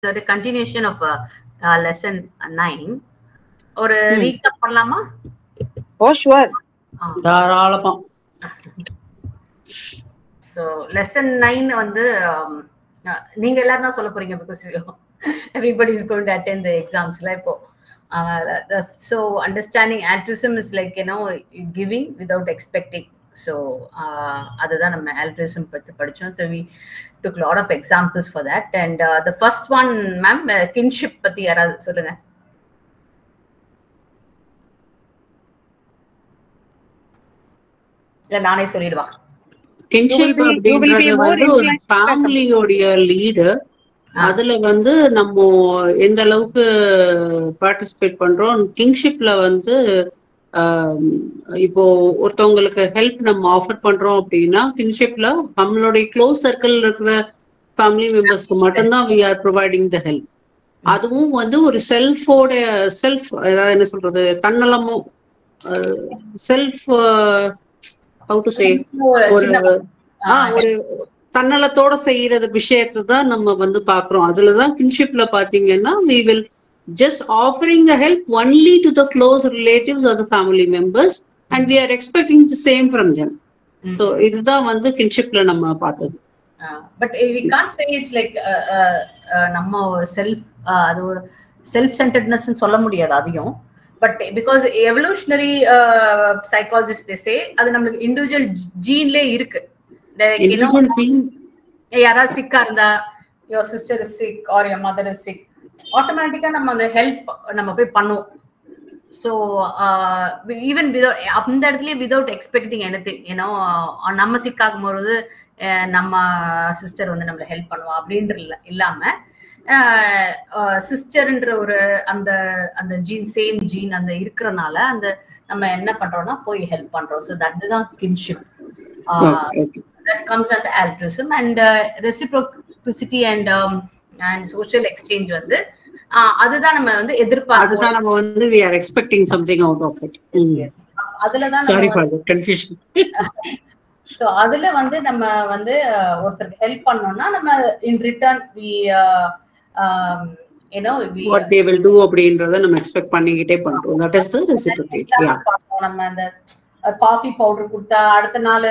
a continuation of lesson 9. ஒரு recap பண்ணலாமா? Oh sure. தாராளமா. So lesson 9 வந்து நீங்க எல்லாரும் தான் சொல்ல போறீங்க because everybody is going to attend the exams la ipo. So understanding altruism is like, you know, giving without expecting. So அதுதான் நம்ம altruism பத்தி படிச்சோம். So we took a lot of examples for that, and the first one ma'am kinship பத்தி யாராவது சொல்லுங்க. இல்ல நானே சொல்லிடுவா. கின்ஷிப் அப்படின்றது வந்து ஒரு ஃபேமிலியோட லீடர். அதுல வந்து நம்ம எந்த அளவுக்கு பார்ட்டிசிபேட் பண்றோம். கிங்ஷிப்ல வந்து இப்போ ஒருத்தவங்களுக்கு ஹெல்ப் நம்ம ஆஃபர் பண்றோம் அப்படின்னா கின்ஷிப்ல நம்மளுடைய க்ளோஸ் சர்க்கிள் இருக்கிற ஃபேமிலி மெம்பர்ஸ்க்கு மட்டும்தான் we are providing the help. அதுவும் வந்து ஒரு செல்ஃப் ஏதாவது என்ன சொல்றது, தன்னலமும் செல்ஃப் ஹவு டு சே ஒரு தன்னலத்தோட செய்யறது விஷயத்தை தான் நம்ம வந்து பாக்குறோம். அதுலதான் கின்ஷிப்ல பாத்தீங்கன்னா we will just offering the help only to the close relatives or the family members and we are expecting the same from them. So இதுதான் வந்து கின்ஷிப்ல நம்ம பார்த்தது. But we can't say it's like நம்ம செல்ஃப் அது ஒரு self centredness சொல்ல முடியாது அதையும். But because evolutionary psychologists they say அது நம்மளுக்கு இண்டிவிஜுவல் ஜீன்லயே இருக்கு. யாராவது சிக்கா இருந்தா your sister is sick or your mother is sick, ஆட்டோமேட்டிக்கா நம்ம அந்த ஹெல்ப் நம்ம போய் பண்ணுவோம். ஸோ ஈவன் விதவுட் அந்த இடத்துல விதவுட் எக்ஸ்பெக்டிங் எனிதிங், ஏன்னா நம்ம சிக்காகும் போது நம்ம சிஸ்டர் வந்து நம்மள ஹெல்ப் பண்ணுவா அப்படின்ற இல்லாம சிஸ்டர்ன்ற ஒரு அந்த அந்த ஜீன் சேம் ஜீன் அந்த இருக்கிறனால அந்த நம்ம என்ன பண்றோம்னா போய் ஹெல்ப் பண்றோம். ஸோ தட் தான் kinship. That comes under altruism and reciprocity and social exchange வந்து அதுதான் நம்ம வந்து எதிர்பார்க்கிறோம். அதுதான் நம்ம வந்து we are expecting something out of it. அதுல தான் sorry for the confusion. So அதுல வந்து நம்ம வந்து ஒருத்தருக்கு ஹெல்ப் பண்ணோம்னா நம்ம in return we you know what they will do அப்படின்றத நம்ம எக்ஸ்பெக்ட் பண்ணிக்கிட்டே பண்றோம். that is the reciprocate. நம்ம அந்த காஃபி பவுடர் கொடுத்தா அடுத்த நாள்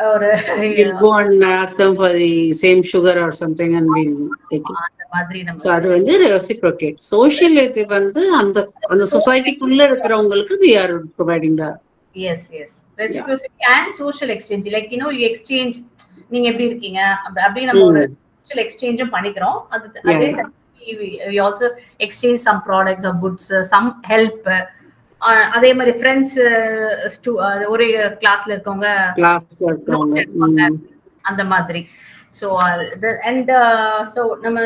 or we'll go and ask them for the same sugar or something and we'll take it. So அது வந்து reciprocate. social இது வந்து அந்த அந்த சொசைட்டிக்குள்ள இருக்கிறவங்களுக்கு we are providing the yes reciprocity and social exchange, like you know you exchange, நீங்க எப்படி இருக்கீங்க அப்படி நம்ம ஒரு social exchange பண்ணிக்கிறோம். அதே we also exchange some products or goods, some help. அதே மாதிரி ஃப்ரெண்ட்ஸ் ஒரே கிளாஸ்ல இருக்கவங்க அந்த மாதிரி. ஸோ அண்ட் ஸோ நம்ம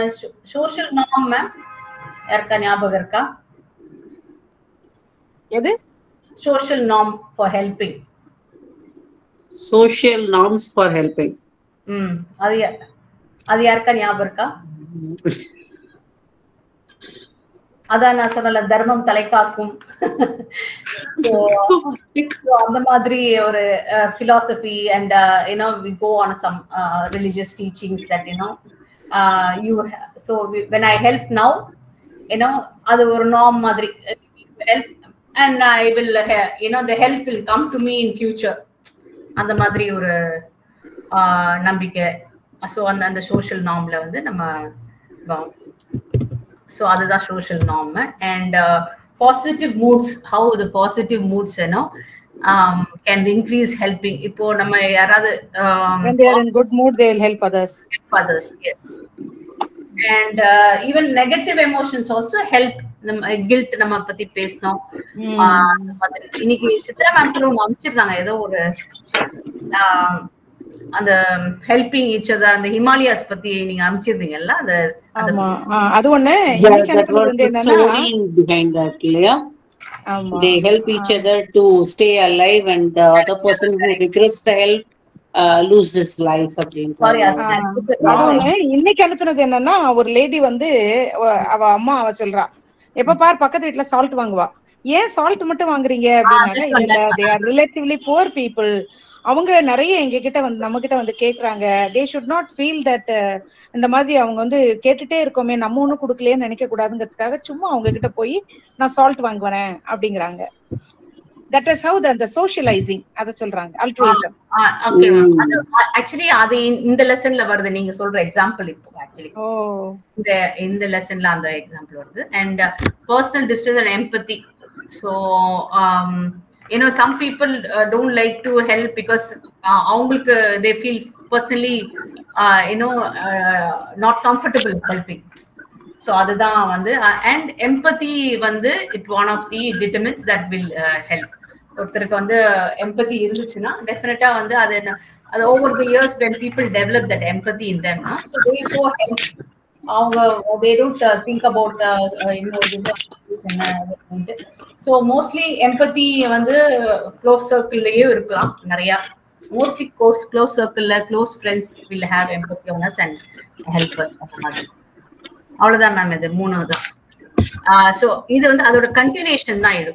சோஷியல் நார்ம் மேம் யாருக்கா ஞாபகம் இருக்கா? எது social norm for helping? Social norms for helping அது யாருக்கா ஞாபகம் இருக்கா? அதான் நான் சொன்னல தர்மம் தலை காக்கும். அந்த மாதிரி ஒரு philosophy and you know we go on some religious teachings that you know when I help now, you know அது ஒரு norm மாதிரி help and I will you know the help will come to me in future, அந்த மாதிரி ஒரு நம்பிக்கை. So அந்த social நார்ம்ல வந்து நம்ம so அதுதான் social norm. and positive moods, how the positive moods you know can increase helping. இப்போ நம்ம யாராவது when they are in good mood they will help others. Yes. and even negative emotions also help. நம்ம guilt நம்ம பத்தி பேசணும். இன்னைக்கு Chitra ma'am அனுப்பிச்சிருந்தாங்க ஏதோ ஒரு அந்த ஹெல்பிங் ஈச் அதர் அந்த ஹிமாலயாஸ் பத்தி நீங்க அனுப்பிச்சிருந்தீங்கல்ல, அது ஒண்ணு behind that இல்லையா? they help each other to stay alive and the other person who regrets the help lose his life அப்படின்றது. அது ஒண்ணு இன்னைக்கு அனுப்புனது என்னன்னா, ஒரு லேடி வந்து அவ அம்மா அவ சொல்றா எப்ப பார் பக்கத்து வீட்டுல சால்ட் வாங்குவா. ஏன் சால்ட் மட்டும் வாங்குறீங்க அப்படின்னாங்க, இல்ல they are relatively poor people, அவங்க நிறைய எங்க கிட்ட வந்து நம்ம கிட்ட வந்து கேக்குறாங்க. They should not feel that இந்த மாதிரி அவங்க வந்து கேட்டுட்டே இருக்கோமே நம்ம ஒண்ணும் கொடுக்கலையேன்னு நினைக்க கூடாதுங்கிறதுக்காக சும்மா அவங்க கிட்ட போய் நான் சால்ட் வாங்க வரேன் அப்படிங்கிறாங்க. That is how the socializing அத சொல்றாங்க altruism. Okay ma'am. அது ஆக்சுவலி அது இந்த லெசன்ல வருது நீங்க சொல்ற எக்ஸாம்பிள். இப்போ ஆக்சுவலி இந்த லெசன்ல அந்த எக்ஸாம்பிள் வருது. And personal distance and empathy. So some people don't like to help because அவங்களுக்கு they feel personally not comfortable helping. So அதுதான் வந்து அண்ட் எம்பதி வந்து it one of the determinants that will help. ஒருத்தருக்கு வந்து empathy இருந்துச்சுன்னா டெஃபினட்டா வந்து அது over the years when people develop that empathy in them, so they go help. அவங்க they don't think about so mostly empathy வந்து close சர்க்கிள்லயே இருக்கலாம் நிறைய. மோஸ்ட்லி க்ளோஸ் சர்க்கிள்ல close friends will have empathy on us and help us. அவ்வளவுதான் ma'am. இது 3 தான். So இது வந்து அதோட கண்டினியூஷன் தான். இது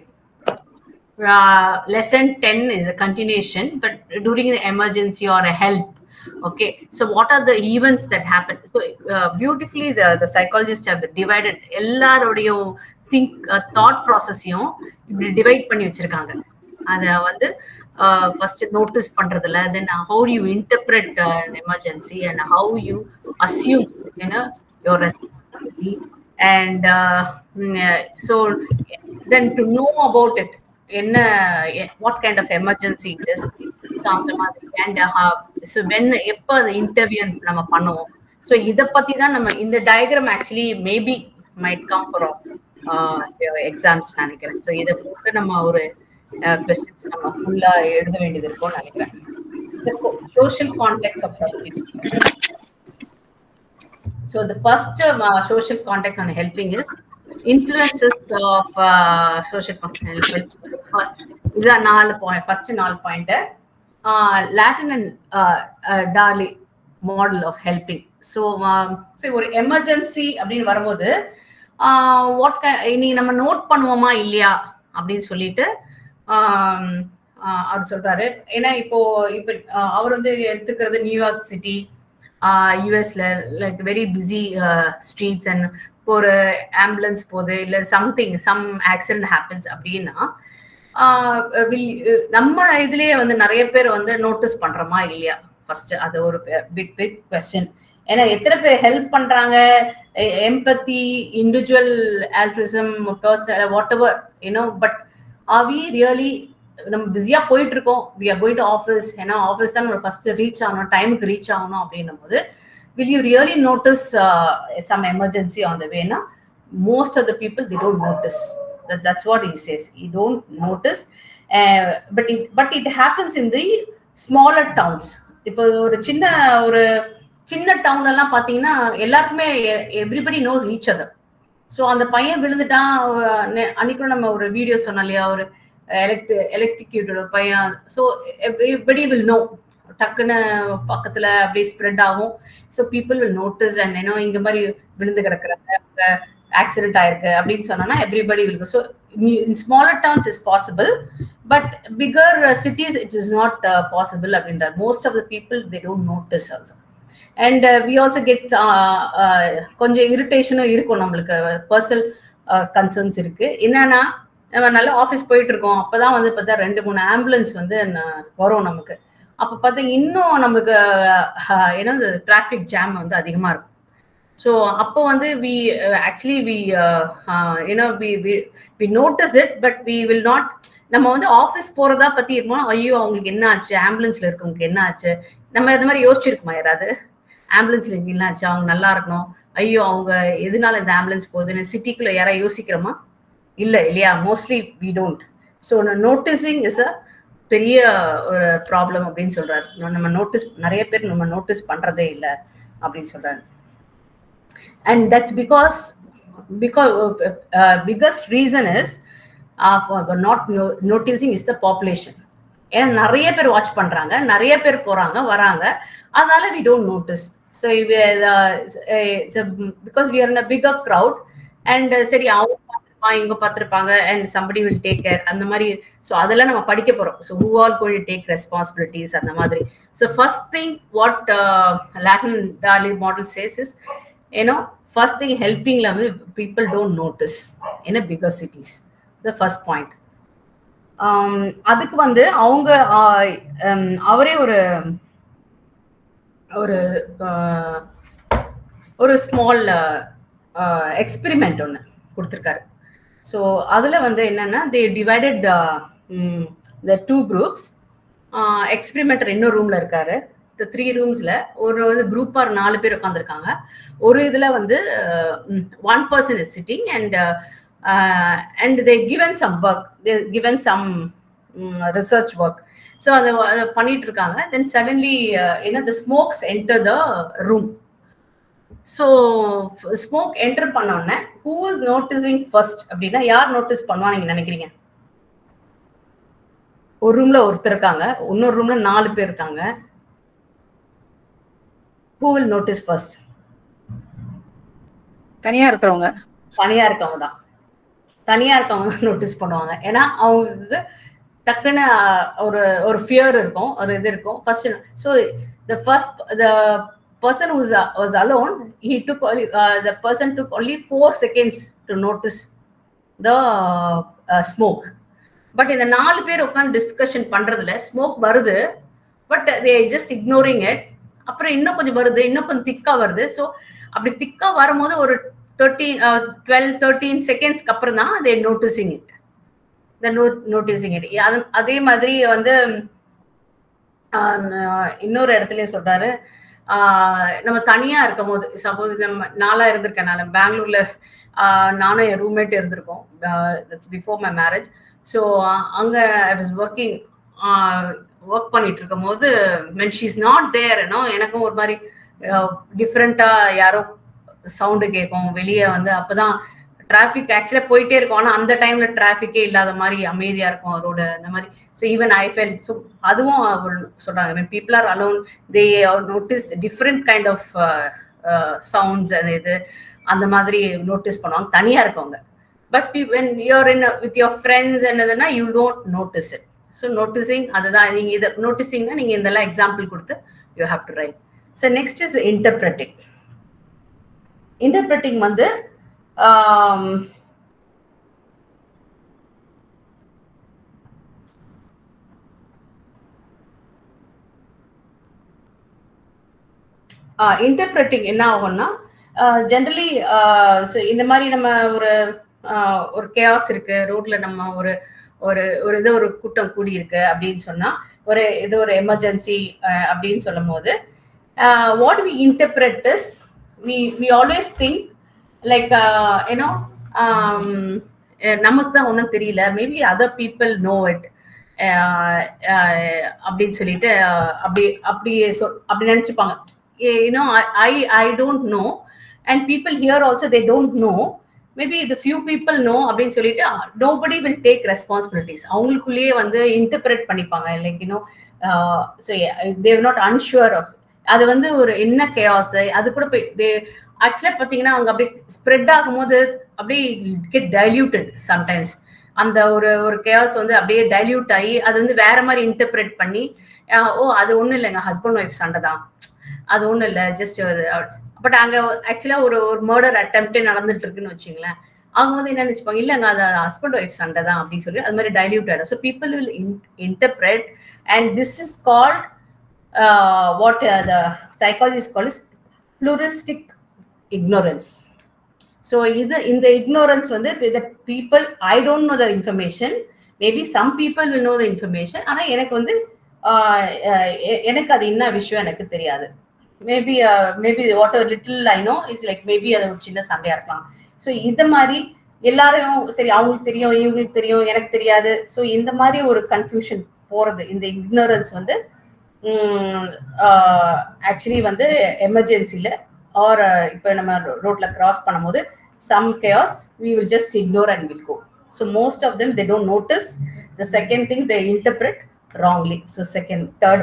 lesson 10 is a continuation, but during the emergency or a help. Okay, so what are the events that happen? So beautifully the psychologists have divided எல்லாரோடைய thought process-ஐயும் இப்படி divide பண்ணி வச்சிருக்காங்க. அத வந்து first notice பண்றதுல, then how you interpret an emergency and how you assume your responsibility, and so then to know about it, what kind of emergency it is, and so when எப்ப interview நம்ம பண்ணுவோம். so இத பத்தி தான் நம்ம இந்த diagram actually maybe might come for exams நினைக்கிறேன். so இத போட்டு நம்ம ஒரு questions நம்ம ஃபுல்லா எழுத வேண்டியது இருக்கும் நினைக்கிறேன். social context of helping. so the first social context on helping is influences of social context. இதுதான் 4 point. First 4 point Latané and Darley model of helping. So ஒரு எமர்ஜென்சி அப்படின்னு வரும்போது இனி நம்ம நோட் பண்ணுவோமா இல்லையா அப்படின்னு சொல்லிட்டு அவர் சொல்றாரு. ஏன்னா இப்போ அவர் வந்து எடுத்துக்கிறது நியூயார்க் சிட்டி, யூஎஸ்ல like very busy streets and ஒரு ஆம்புலன்ஸ் போகுது இல்லை சம் ஆக்சிடென்ட் ஹேப்பன்ஸ் அப்படின்னா நம்ம இதுலயே வந்து நிறைய பேர் வந்து நோட்டீஸ் பண்றோமா இல்லையா ஃபர்ஸ்ட். அது ஒரு பிக் கொஸ்டின். ஏன்னா எத்தனை பேர் ஹெல்ப் பண்றாங்க, empathy, individual altruism, personal whatever but are we really நம்ம பிஸியா போயிட்டு இருக்கோம். We are going to office. ஏன்னா ஆஃபீஸ் தான் நம்ம ஃபர்ஸ்ட் ரீச் ஆகணும், டைமுக்கு ரீச் ஆகணும் அப்படின்னும் போது will you really notice some emergency on the way? Na most of the people, they don't notice. That's what he says. You don't notice, but it happens in the smaller towns. இப்போ ஒரு சின்ன டவுன்ல எல்லாம் பாத்தீங்கன்னா எல்லாருக்குமே everybody knows each other. So அந்த பையன் விழுந்துட்டான். அன்னைக்கு நம்ம ஒரு வீடியோ சொன்னோம் இல்லையா, ஒரு எலக்ட்ரிக்யூட்டோட பையன். So everybody will know. டக்குன்னு பக்கத்துல அப்படியே ஸ்ப்ரெட் ஆகும். So people will notice and இங்க மாதிரி விழுந்து கிடக்குறாங்க, ஆக்சிடென்ட் ஆயிருக்கு அப்படின்னு சொன்னா everybody will. So in smaller towns is possible, but bigger cities it is not possible அப்படின்றார். Most of the people they don't notice also. And we also get கொஞ்சம் இரிட்டேஷனும் இருக்கும். நம்மளுக்கு பர்சனல் கன்சர்ன்ஸ் இருக்கு. என்னன்னா நம்ம நல்லா ஆஃபீஸ் போயிட்டு இருக்கோம், அப்பதான் வந்து பார்த்தா 2-3 ஆம்புலன்ஸ் வந்து வரும் நமக்கு. அப்போ பார்த்தா இன்னும் நமக்கு டிராஃபிக் ஜாம் வந்து அதிகமாக இருக்கும். ஸோ அப்போ வந்து we notice it, but we will not. நம்ம வந்து ஆஃபீஸ் போகிறதா பற்றி இருக்கோம், ஐயோ அவங்களுக்கு என்ன ஆச்சு, ஆம்புலன்ஸில் இருக்கவங்களுக்கு என்ன ஆச்சு, நம்ம இது மாதிரி யோசிச்சிருக்குமா யாராவது? ஆம்புலன்ஸில் என்ன ஆச்சு, அவங்க நல்லா இருக்கணும், ஐயோ அவங்க எதனால இந்த ஆம்புலன்ஸ் போகுதுன்னு சிட்டிக்குள்ளே யாராவது யோசிக்கிறோமா? இல்லை இல்லையா? Mostly we don't. So noticing is a பெரிய ஒரு ப்ராப்ளம் அப்படின்னு சொல்றாரு. நம்ம நிறைய பேர் நம்ம நோட்டீஸ் பண்றதே இல்லை அப்படின்னு சொல்றாரு. And that's because biggest reason is not noticing is the population. ஏன்னா நிறைய பேர் வாட்ச் பண்றாங்க, நிறைய பேர் போறாங்க வராங்க, அதனால we don't notice. So because we are in a bigger crowd and சரி அவங்க இங்க பார்த்திருப்பாங்க and somebody will take care அந்த மாதிரி. ஸோ அதெல்லாம் நம்ம படிக்க போறோம். So who all going to take responsibilities அந்த மாதிரி. So first thing what Latin Dali model says is, first thing helping people don't notice in a bigger cities. The first point. அதுக்கு அவங்க அவரே ஒரு ஸ்மால் எக்ஸ்பெரிமெண்ட் ஒன்று கொடுத்துருக்காரு. So அதில் என்னன்னா they divided the 2 groups. எக்ஸ்பெரிமெண்டர் இன்னொரு ரூம்ல இருக்காரு. இந்த 3 ரூம்ஸ்ல ஒரு குரூப்பா 4 பேர் உட்காந்துருக்காங்க. ஒரு இதுல 1 person is sitting and they given some work, they given some research work. So அதை பண்ணிட்டு இருக்காங்க. Then suddenly the smokes enter the room. So smoke enter பண்ண உடனே who is noticing first அப்படின்னா யார் நோட்டீஸ் பண்ணுவா நீங்க நினைக்கிறீங்க? ஒரு ரூம்ல ஒருத்தர் இருக்காங்க, இன்னொரு ரூம்ல 4 பேர் இருக்காங்க. who will notice first? தனியா இருக்கவங்க தான். தனியா இருக்கவங்க நோட்டீஸ் பண்ணுவாங்க. ஏன்னா அவங்களுக்கு டக்குன்னு ஒரு ஃபியர் இருக்கும், ஒரு இது இருக்கும். First so the person who was alone, the person took only 4 seconds to notice the smoke. But இந்த 4 பேர் உட்காந்து டிஸ்கஷன் பண்றதுல ஸ்மோக் வருது, but they just ignoring it. அப்புறம் இன்னும் கொஞ்சம் வருது, இன்னும் கொஞ்சம் திக்கா வருது. ஸோ அப்படி திக்கா வரும்போது ஒரு 12-13 செகண்ட்ஸ்க்கு அப்புறம் தான் they noticing it. அதே மாதிரி இன்னொரு இடத்துலயும் சொல்றாரு, நம்ம தனியா இருக்கும் போது, சப்போஸ் நம்ம 4 இருந்திருக்கேன், நான் பெங்களூர்ல நானும் என் ரூம்மேட் இருந்திருக்கோம். That's before my marriage. So அங்க ஐ வாஸ் ஒர்க் பண்ணிட்டு இருக்கும் போது when she's not there, எனக்கும் ஒரு மாதிரி டிஃப்ரெண்டா யாரோ சவுண்டு கேட்கும் வெளியே. அப்பதான் டிராஃபிக் ஆக்சுவலா போயிட்டே இருக்கும், ஆனா அந்த டைம்ல டிராஃபிக்கே இல்லாத மாதிரி அமைதியா இருக்கும் ரோடு அந்த மாதிரி. So even I feel. So அதுவும் சொல்றாங்க, when people are alone they notice different kind of sounds and இது அந்த மாதிரி நோட்டீஸ் பண்ணுவாங்க தனியா இருக்கவங்க. But when you're with your friends என்னதுன்னா you don't notice it. So noticing அதுதான். நீங்க இதை நோட்டீசிங்னா நீங்க இதெல்லாம் எக்ஸாம்பிள் கொடுத்து you have to write. So next is interpreting. Interpreting interpreting என்ன ஆகும்னா, ஜென்ரலி இந்த மாதிரி நம்ம ஒரு கேஆஸ் இருக்கு ரோட்ல, நம்ம ஒரு கூட்டம் கூடி இருக்கு அப்படின்னு சொன்னா, ஒரு எமர்ஜென்சி அப்படின்னு சொல்லும் போது what we interpret is we always think like நமக்கு தான் ஒன்றும் தெரியல, maybe other people know it அப்படின்னு சொல்லிட்டு அப்படி நினைச்சுப்பாங்க. I don't know, and people here also they don't know. Maybe the few people know அப்படின்னு சொல்லிட்டு nobody will take responsibilities. அவங்களுக்குள்ளேயே இன்டர்பிரட் பண்ணிப்பாங்க. Like so they are not unsure of. அது ஒரு என்ன கேஆஸ், அது கூட போய் ஆக்சுவலா பாத்தீங்கன்னா அவங்க அப்படியே ஸ்ப்ரெட் ஆகும்போது அப்படியே கெட் டைல்யூட்டட் சம்டைம்ஸ். அந்த ஒரு கேஆஸ் அப்படியே டைல்யூட் ஆகி அது வேற மாதிரி இன்டர்பிரட் பண்ணி, அது ஒண்ணும் இல்லைங்க, ஹஸ்பண்ட் ஒய்ஃப் சண்டை தான், அது ஒண்ணும் இல்லை, ஜஸ்ட். பட் அங்க ஆக்சுவலா ஒரு மர்டர் அட்டெம்ப்டே நடந்துட்டு இருக்குன்னு வச்சுங்களேன். அவங்க என்ன நினைச்சுப்பாங்க, இல்லைங்க அது ஹஸ்பண்ட் ஒய்ஃப் சண்டை தான் அப்படின்னு சொல்லி அது மாதிரி டைல்யூட் ஆயிடும். So people will interpret, and this is called what the psychologists call is pluralistic ignorance. So in the ignorance the people, I don't know the information, maybe some people will know the information, ஆனா எனக்கு எனக்கு அது என்ன விஷயம் எனக்கு தெரியாது. maybe whatever little I know is like maybe அது ஒரு சின்ன சண்டையா இருக்கலாம். ஸோ இந்த மாதிரி எல்லாரையும் சரி அவங்களுக்கு தெரியும், இவங்களுக்கு தெரியும், எனக்கு தெரியாது. ஸோ இந்த மாதிரி ஒரு கன்ஃபியூஷன் போறது, இந்த இக்னோரன்ஸ் ஆக்சுவலி எமர்ஜென்சில ஆர் இப்போ நம்ம ரோட்ல கிராஸ் பண்ணும்போது some chaos we will just ignore and will go. So most of them they don't notice. The second thing they interpret wrongly. So third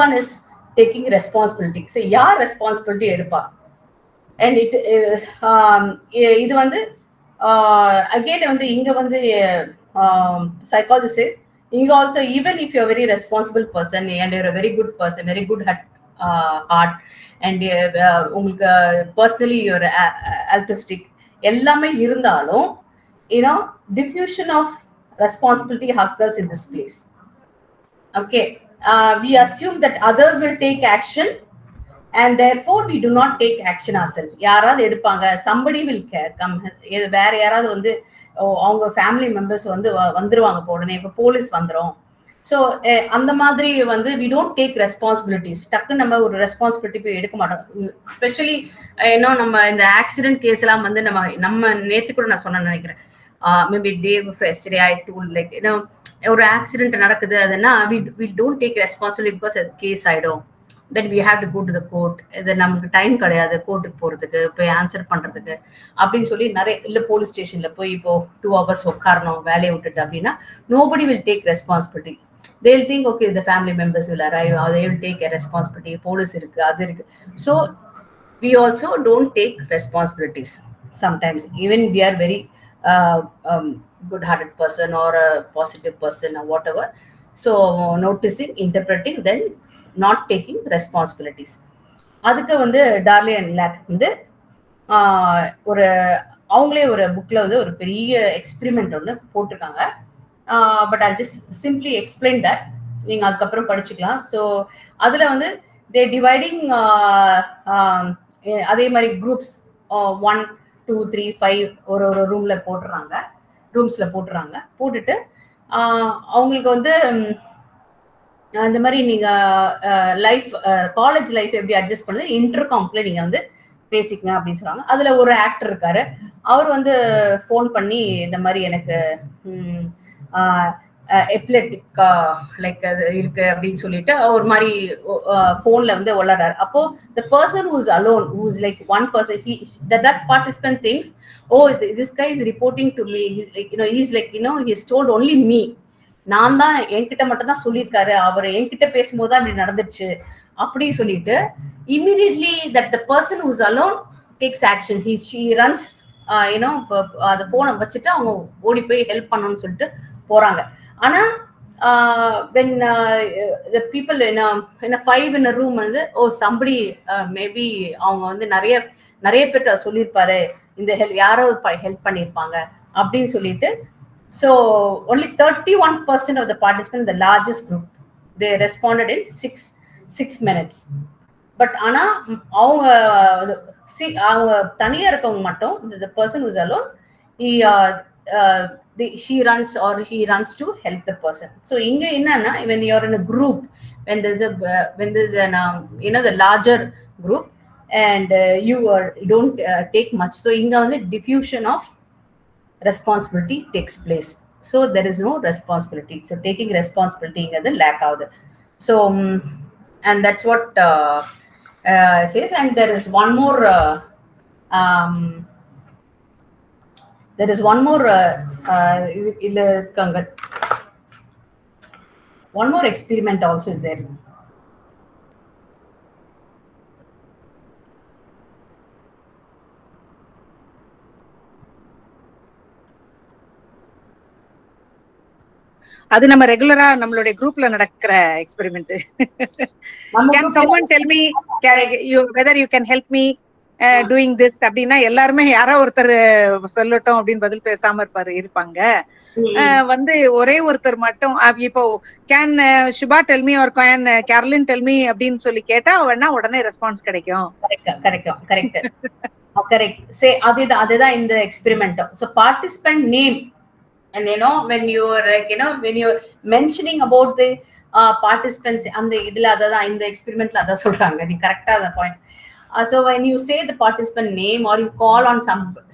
one is taking responsibility. So yaar responsibility எடுப்பா, and இது again வந்து இங்க வந்து psychologist இங்க also even if you're a very responsible person and you're a very good person, very good heart and உங்களுக்கு personally you're altruistic எல்லாமே இருந்தாலும் diffusion of responsibility occurs in this place. Okay, we assume that others will take action and therefore we do not take action ourselves. யாராவது எடுப்பாங்க, somebody will care, வேற யாராவது வந்து அவங்க family members வந்து வந்துருவாங்க உடனே, இப்போ போலீஸ் வந்துடும். ஸோ அந்த மாதிரி வந்து we don't take responsibilities. டக்கு நம்ம ஒரு ரெஸ்பான்சிபிலிட்டி போய் எடுக்க மாட்டோம். ஸ்பெஷலி நம்ம இந்த ஆக்சிடென்ட் கேஸ் எல்லாம் வந்து நம்ம நேற்று கூட நான் சொன்னேன்னு நினைக்கிறேன். மேபி டே ஃபெஸ்டே ஐ டூல் லைக் ஒரு ஆக்சிடென்ட் நடக்குது, அதுன்னா we don't take responsibility because அது கேஸ் ஆயிடும். then we have to go to the court. இது நமக்கு டைம் கிடையாது கோர்ட்டுக்கு போறதுக்கு, போய் ஆன்சர் பண்றதுக்கு அப்படின்னு சொல்லி நிறைய இல்ல போலீஸ் ஸ்டேஷன்ல போய் இப்போ 2 hours உட்காரணும் வேலையை விட்டுட்டு அப்படின்னா nobody will take responsibility. they will think okay the family members will arrive or they will take a responsibility. Police இருக்கு, அது இருக்கு. so we also don't take responsibilities sometimes, even we are very good hearted person or a positive person or whatever. so noticing, interpreting, then not taking responsibilities. அதுக்கு வந்து டார்லி and lakh வந்து ஒரு அவங்களே ஒரு புக்ல வந்து ஒரு பெரிய எக்ஸ்பெரிமெண்ட் ஒன்று போட்டிருக்காங்க. But I just simply explain that, நீங்க அதுக்கப்புறம் படிச்சுக்கலாம். ஸோ அதுல வந்து தே டிவைடிங் அதே மாதிரி குரூப்ஸ் 1 2 3 5 ஒரு ரூம்ஸ்ல போட்டுறாங்க. போட்டுட்டு அவங்களுக்கு வந்து இந்த மாதிரி நீங்க லைஃப் காலேஜ் லைஃப் எப்படி அட்ஜஸ்ட் பண்ணுது இன்டர்காம்ல நீங்க வந்து பேசிக்கங்க அப்படின்னு சொல்றாங்க. அதுல ஒரு ஆக்டர் இருக்காரு, அவர் வந்து ஃபோன் பண்ணி இந்த மாதிரி எனக்கு எப்லெட்டிக் லைக் அது இருக்கு அப்படின்னு சொல்லிட்டு ஒரு மாதிரி போன்ல வந்து வளர்றாரு. அப்போ the person who's alone, who's like one person, that participant thinks, oh this guy is reporting to me, he's like he's told only me, நான் தான் என்கிட்ட மட்டும் தான் சொல்லியிருக்காரு, அவர் என்கிட்ட பேசும்போது தான் இப்படி நடந்துச்சு அப்படி சொல்லிட்டு immediately that the person who's alone takes action. she runs அந்த போனை வச்சுட்டு அவங்க ஓடி போய் ஹெல்ப் பண்ணணும்னு சொல்லிட்டு போறாங்க. ஆனா when the people in a 5 in a room வந்து somebody maybe அவங்க வந்து நிறைய பேர் சொல்லியிருப்பாரு, இந்த யாரோ ஹெல்ப் பண்ணியிருப்பாங்க அப்படின்னு சொல்லிட்டு. So only 31% of the participants in the largest group, they responded in 6 minutes. But ஆனா அவங்க தனியா இருக்கவங்க மட்டும், the person who's alone, she runs or he runs to help the person. So inga enna when you are in a group, when there's an the larger group and you don't take much, so inga on the diffusion of responsibility takes place. So there is no responsibility. So taking responsibility inga the lack out. So and that's what says. And there is one more one more experiment also is there. அது நம்ம ரெகுலரா நம்மளுடைய குரூப்ல நடக்கிற experiment. Can someone tell me whether you can help me doing this அப்படின்னா எல்லாருமே யாரோ ஒருத்தர் சொல்லட்டும் அப்படின்னு பதில் பேசாம இருப்பாங்க. வந்து ஒரே ஒருத்தர் மட்டும் இப்போ can Subha tell me or can Caroline tell me அப்படின்னு சொல்லி கேட்டா வேணா உடனே ரெஸ்பான்ஸ் கிடைக்கும். கரெக்ட். சே அதுதான் இந்த experiment. So participant name and when you are like when you are mentioning about the participants and idla adha inda experiment la adha solranga ni correct ah the point. So when you say the participant name or you call on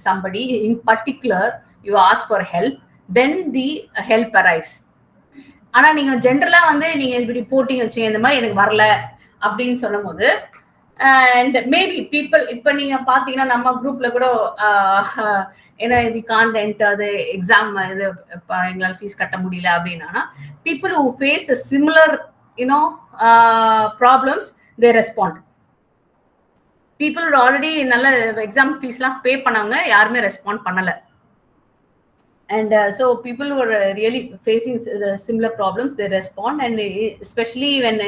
somebody in particular, you ask for help, then the help arrives. ஆனா நீங்க ஜெனரலா வந்து நீங்க இப்படி போட்டிங்க வச்சீங்க இந்த மாதிரி எனக்கு வரல அப்படின்னு சொல்லும்போது and maybe people இப்ப நீங்க பாத்தீங்கன்னா நம்ம குரூப்ல கூட we can't enter the exam, எங்களால ஃபீஸ் கட்ட முடியல அப்படின்னா people who face the similar problems, they respond. people already நல்ல எக்ஸாம் ஃபீஸ்லாம் பே பண்ணாங்க, யாருமே ரெஸ்பாண்ட் பண்ணல. And so people who are really facing similar problems, they respond, and especially when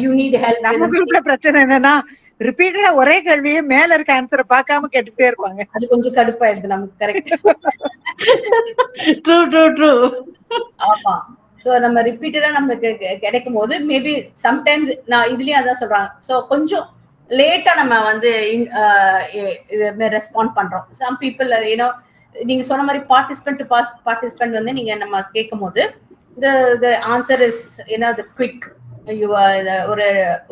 you need help. நம்ம குரூப்ல பிரச்சனை என்னன்னா ரிப்பீட்டடா ஒரே கேள்வியே மேல இருக்க ஆன்சரை பார்க்காம கேட்டுட்டே இருப்பாங்க. அது கொஞ்சம் கடுப்பாயிடுது நமக்கு. கரெக்ட். True true true. ஆமா. சோ நம்ம ரிப்பீட்டடா நமக்கு கிடைக்கும் போது மேபி சம்டைம்ஸ் நான் இதுலயும் அதான் சொல்றாங்க. சோ கொஞ்சம் லேட்டா நம்ம வந்து ரெஸ்பாண்ட் பண்றோம். சம் பீப்புள் நீங்க சொன்ன மாதிரி பார்ட்டிசிபென்ட் வந்து நீங்க நம்ம கேட்கும் போது the answer is the quick,